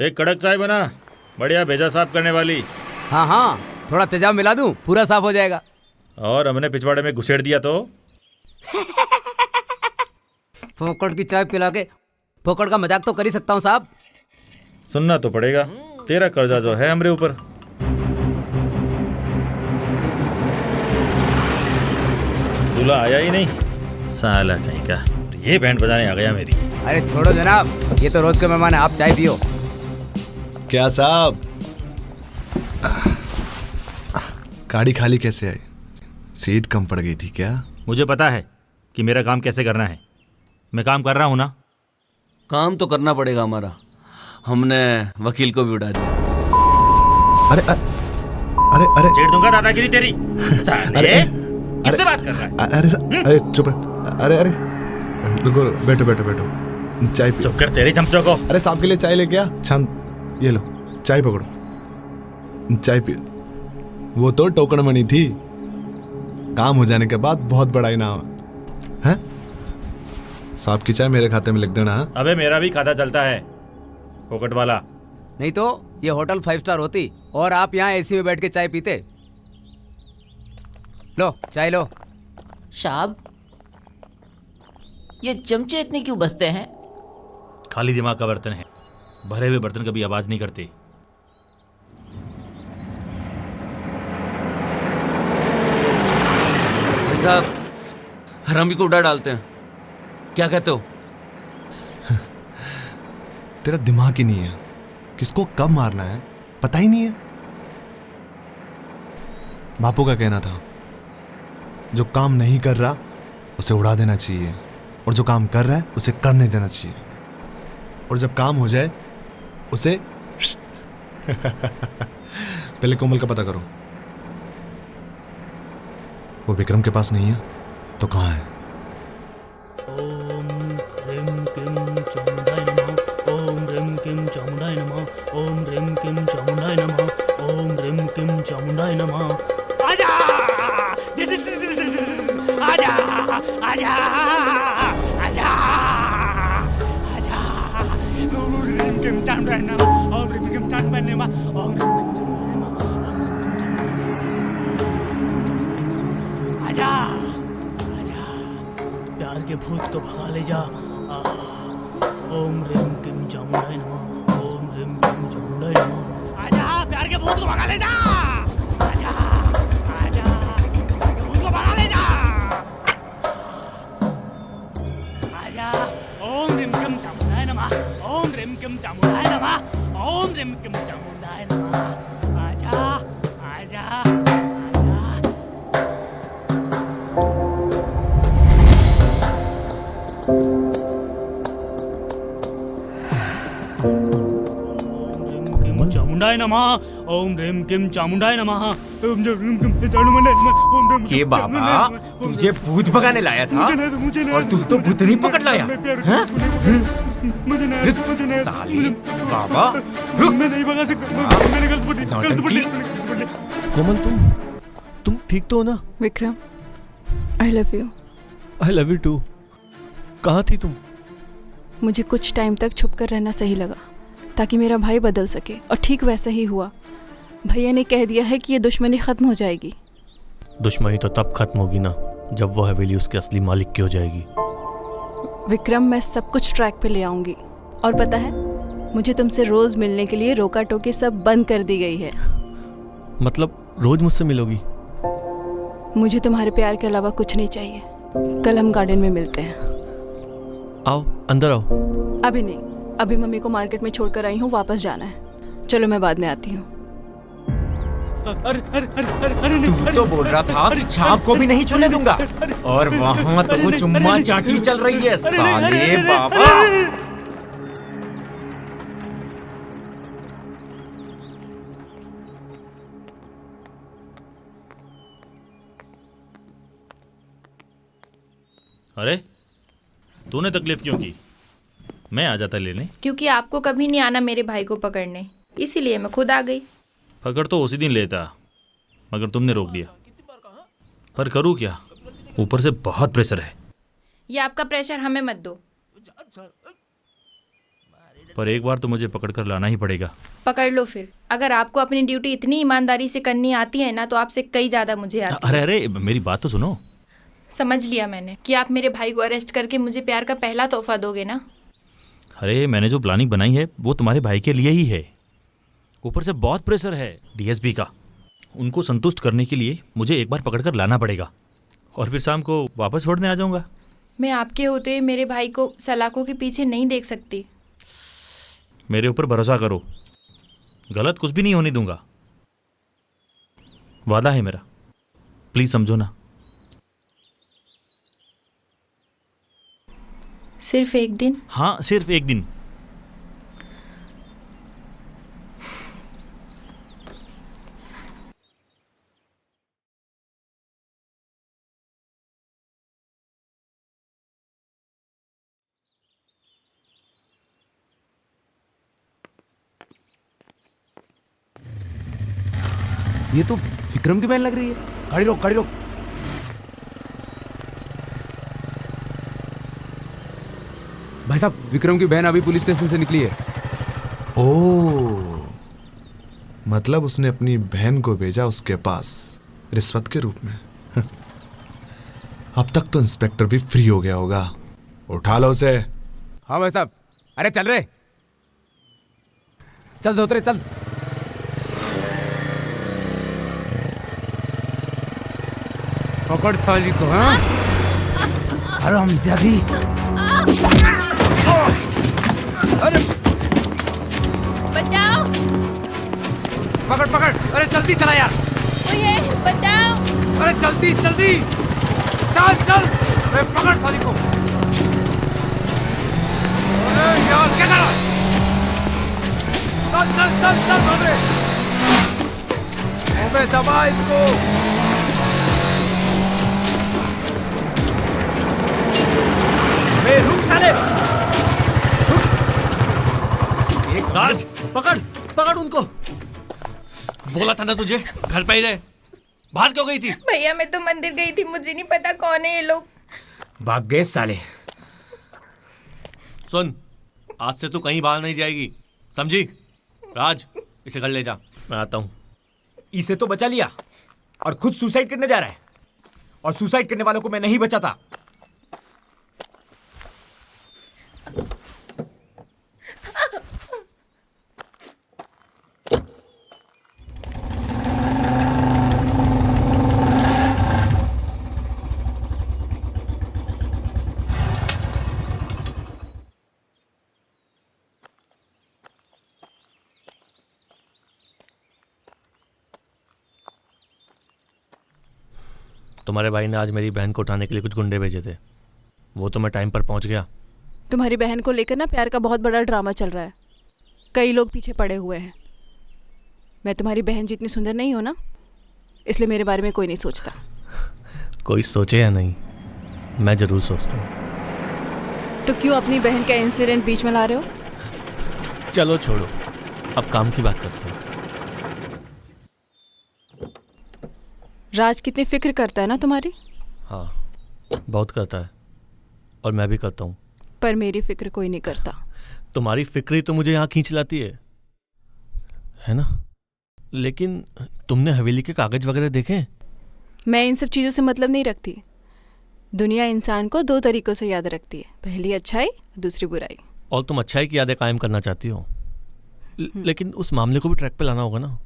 एक कड़क चाय बना, बढ़िया भेजा साफ करने वाली। हाँ हाँ, थोड़ा तेजाब मिला दूं, पूरा साफ हो जाएगा। और हमने पिछवाड़े में घुसेड़ दिया तो? फोकट की चाय पिला के फोकट का मजाक तो कर ही सकता हूँ साहब। सुनना तो पड़ेगा, तेरा कर्जा जो है हमरे ऊपर। दूल्हा आया ही नहीं, साला कहीं का। ये बैंड बजाने आ गया मेरी। अरे छोड़ो जनाब, ये तो रोज के मेहमान है, आप चाय पियो। क्या साहब, गाड़ी खाली कैसे आई? सीट कम पड़ गई थी क्या? मुझे पता है कि मेरा काम कैसे करना है। मैं काम कर रहा हूँ ना। काम तो करना पड़ेगा हमारा। हमने वकील को भी उड़ा दिया। अरे अरे अरे छेड़ दूंगा दादागिरी तेरी। साले, किससे बात कर रहा है? अरे चुप। अरे रुको, बैठो बैठो बैठो, चाय पियो। चुप कर तेरे चमचों को। अरे साहब के लिए चाय लेके आ। शांत, ये लो चाय पकड़ो, चाय पियो। वो तो टोकन मनी थी, काम हो जाने के बाद बहुत बड़ा इनाम है। साहब की चाय मेरे खाते में लिख देना। अबे मेरा भी खाता चलता है, पोकट वाला। नहीं तो ये होटल 5 स्टार होती और आप यहाँ एसी में बैठ के चाय पीते। लो चाय लो। साहब, ये चमचे इतने क्यों बजते हैं? खाली दिमाग का बर्तन है, भरे हुए बर्तन कभी आवाज नहीं करते। भाई साहब, हरामी को उड़ा डालते हैं, क्या कहते हो? तेरा दिमाग ही नहीं है, किसको कब मारना है पता ही नहीं है। बापू का कहना था, जो काम नहीं कर रहा उसे उड़ा देना चाहिए, और जो काम कर रहा है उसे करने देना चाहिए, और जब काम हो जाए उसे पहले कोमल का पता करो। वो विक्रम के पास नहीं है तो कहाँ है? ओम ह्रीं क्लीं चामुंडाय नमः। ओम ह्रीं क्लीं चामुंडाय नमः। ओम ह्रीं क्लीं चामुंडाय नमः। ओम ह्रीं क्लीं चामुंडाय नमः। आजा आजा आजा आजा आजा। ओम ह्रीं क्लीं चामुंडाय नमः। ओम ह्रीं क्लीं चामुंडाय नमः। ओम ह्रीं आजा आजा, प्यार के भूत को भगा ले जा। ओम ह्रीं क्लीं चामुंडाय नमः। ओम ह्रीं क्लीं चामुंडाय नमः। आजा, प्यार के भूत को भगा ले जा। आजा आजा, प्यार के भूत को भगा ले जा। आजा। ओम ह्रीं क्लीं चामुंडाय नमः। ओम ह्रीं क्लीं चामुंडाय नमः। ओम ह्रीं क्लीं चामुंडाय नमः। आजा आजा। चामुंडाय नमः। ओम ह्रीं क्लीं चामुंडाय नमः। ओम ह्रीं क्लीं चामुंडाय नमः। ओम ह्रीं ये बाबा तुझे भूत भगाने लाया था और तू तो भूतनी पकड़ लाया। हाँ? साली बाबा, मैं नहीं भगा सकता, मैंने गलत पड़ी। कोमल, तुम ठीक तो हो ना? Vikram, I love you. I love you too. कहाँ थी तुम? मुझे कुछ टाइम तक छुप कर रहना सही लगा ताकि मेरा भाई बदल सके, और ठीक वैसा ही हुआ। भैया ने कह दिया है कि ये दुश्मनी खत्म हो जाएगी। दुश्मनी तो तब खत्म होगी ना जब वो हवेली उसके असली मालिक की हो जाएगी। विक्रम, मैं सब कुछ ट्रैक पे ले आऊंगी। और पता है, मुझे तुमसे रोज मिलने के लिए रोका टोकी सब बंद कर दी गई है। मतलब रोज मुझसे मिलोगी? मुझे तुम्हारे प्यार के अलावा कुछ नहीं चाहिए। कल हम गार्डन में मिलते हैं। आओ, अंदर आओ। अभी नहीं, अभी मम्मी को मार्केट में छोड़कर आई हूँ, वापस जाना है। चलो मैं बाद में आती हूँ। तू तो बोल रहा था कि छाप को भी नहीं छूने दूंगा, और वहाँ तो वो चुम्मा चाटी चल रही है। साले बाबा, अरे तूने तकलीफ क्यों की? मैं आ जाता लेने। क्योंकि आपको कभी नहीं आना मेरे भाई को पकड़ने, इसीलिए मैं खुद आ गई। पकड़ तो उसी दिन लेता, मगर तुमने रोक दिया। पर करूँ क्या, ऊपर से बहुत प्रेशर है। ये आपका प्रेशर हमें मत दो। पर एक बार तो मुझे पकड़ कर लाना ही पड़ेगा। पकड़ लो फिर। अगर आपको अपनी ड्यूटी इतनी ईमानदारी से करनी आती है ना, तो आपसे कई ज़्यादा मुझे आती है। अरे अरे मेरी बात तो सुनो। समझ लिया मैंने कि आप मेरे भाई को अरेस्ट करके मुझे प्यार का पहला तोहफा दोगे ना। अरे मैंने जो प्लानिंग बनाई है वो तुम्हारे भाई के लिए ही है। ऊपर से बहुत प्रेशर है डीएसपी का। उनको संतुष्ट करने के लिए मुझे एक बार पकड़ कर लाना पड़ेगा और फिर शाम को वापस छोड़ने आ जाऊंगा। मैं आपके होते हुए मेरे भाई को सलाखों के पीछे नहीं देख सकती। मेरे ऊपर भरोसा करो, गलत कुछ भी नहीं होने दूंगा। वादा है मेरा, प्लीज समझो ना। सिर्फ एक दिन? हाँ सिर्फ एक दिन। ये तो विक्रम की बहन लग रही है। गाड़ी रोक, गाड़ी रोक। भाई साहब, विक्रम की बहन अभी पुलिस स्टेशन से निकली है। ओह, मतलब उसने अपनी बहन को भेजा उसके पास रिश्वत के रूप में। अब तक तो इंस्पेक्टर भी फ्री हो गया होगा। उठा लो उसे। हाँ भाई साहब। अरे चल रे, चल धोत्रे चल। पकड़ साली को। हाँ हरामजादी। अरे बचाओ। पकड़ पकड़। अरे जल्दी चला यार। मुझे बचाओ। अरे जल्दी जल्दी चल चल। अरे पकड़ साली को। अरे यार क्या कर रहा है? चल चल चल चल धोत्रे। अबे दबा इसको। रुक साले। राज पकड़ पकड़ उनको। बोला था ना तुझे घर पे ही रहे। बाहर क्यों गई थी? भैया मैं तो मंदिर गई थी, मुझे नहीं पता कौन है ये लोग। भाग गए साले। सुन, आज से तू कहीं बाहर नहीं जाएगी, समझी? राज इसे घर ले जा, मैं आता हूँ। इसे तो बचा लिया और खुद सुसाइड करने जा रहा है। और सुसाइड करने वालों को मैं नहीं बचाता। तुम्हारे भाई ने आज मेरी बहन को उठाने के लिए कुछ गुंडे भेजे थे, वो तो मैं टाइम पर पहुंच गया। तुम्हारी बहन को लेकर ना प्यार का बहुत बड़ा ड्रामा चल रहा है। कई लोग पीछे पड़े हुए हैं। मैं तुम्हारी बहन जितनी सुंदर नहीं हो ना, इसलिए मेरे बारे में कोई नहीं सोचता। कोई सोचे या नहीं, मैं जरूर सोचता हूँ। तो क्यों अपनी बहन का इंसिडेंट बीच में ला रहे हो? चलो छोड़ो, अब काम की बात करते हैं। राज कितनी फिक्र करता है ना तुम्हारी। हाँ बहुत करता है और मैं भी करता हूँ। पर मेरी फिक्र कोई नहीं करता। तुम्हारी फिक्र ही तो मुझे यहाँ खींच लाती है ना? लेकिन तुमने हवेली के कागज वगैरह देखे? मैं इन सब चीज़ों से मतलब नहीं रखती। दुनिया इंसान को दो तरीकों से याद रखती है, पहली अच्छाई, दूसरी बुराई। और तुम अच्छाई की यादें कायम करना चाहती हो, लेकिन उस मामले को भी ट्रैक पे लाना होगा ना।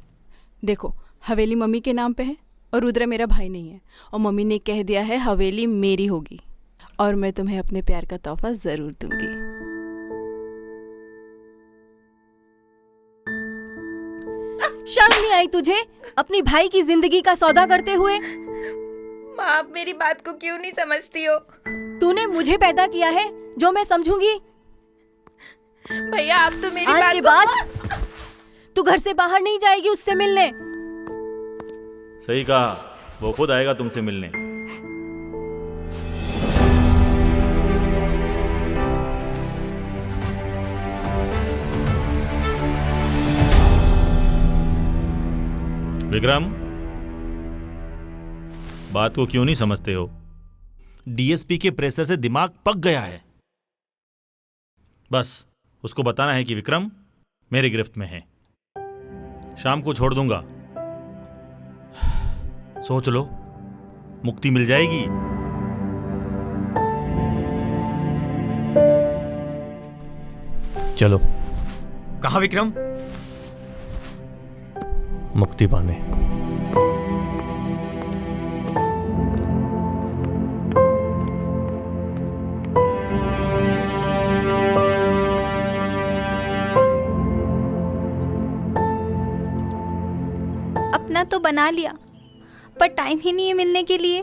देखो, हवेली मम्मी के नाम पे है और रुद्रा मेरा भाई नहीं है, और मम्मी ने कह दिया है हवेली मेरी होगी और मैं तुम्हें अपने प्यार का तोहफा जरूर दूंगी। शर्म नहीं आई तुझे अपनी भाई की जिंदगी का सौदा करते हुए? माँ, आप मेरी बात को क्यों नहीं समझती हो? तूने मुझे पैदा किया है जो मैं समझूंगी। भैया आप तो मेरी आज बात के को... बाद तू घर से बाहर नहीं जाएगी उससे मिलने। सही कहा, वो खुद आएगा तुमसे मिलने। विक्रम, बात को क्यों नहीं समझते हो? डीएसपी के प्रेशर से दिमाग पक गया है। बस उसको बताना है कि विक्रम मेरी गिरफ्त में है। शाम को छोड़ दूंगा। सोच लो, मुक्ति मिल जाएगी। चलो। कहाँ विक्रम? मुक्ति पाने। अपना तो बना लिया, पर टाइम ही नहीं है मिलने के लिए।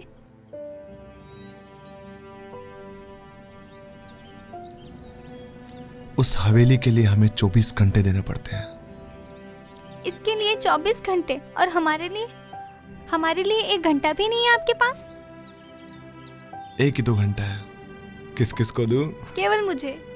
उस हवेली के लिए हमें 24 घंटे देने पड़ते हैं। इसके लिए 24 घंटे, और हमारे लिए 1 घंटा भी नहीं है आपके पास? 1 ही 2 घंटा है। किस किस को दूं? केवल मुझे।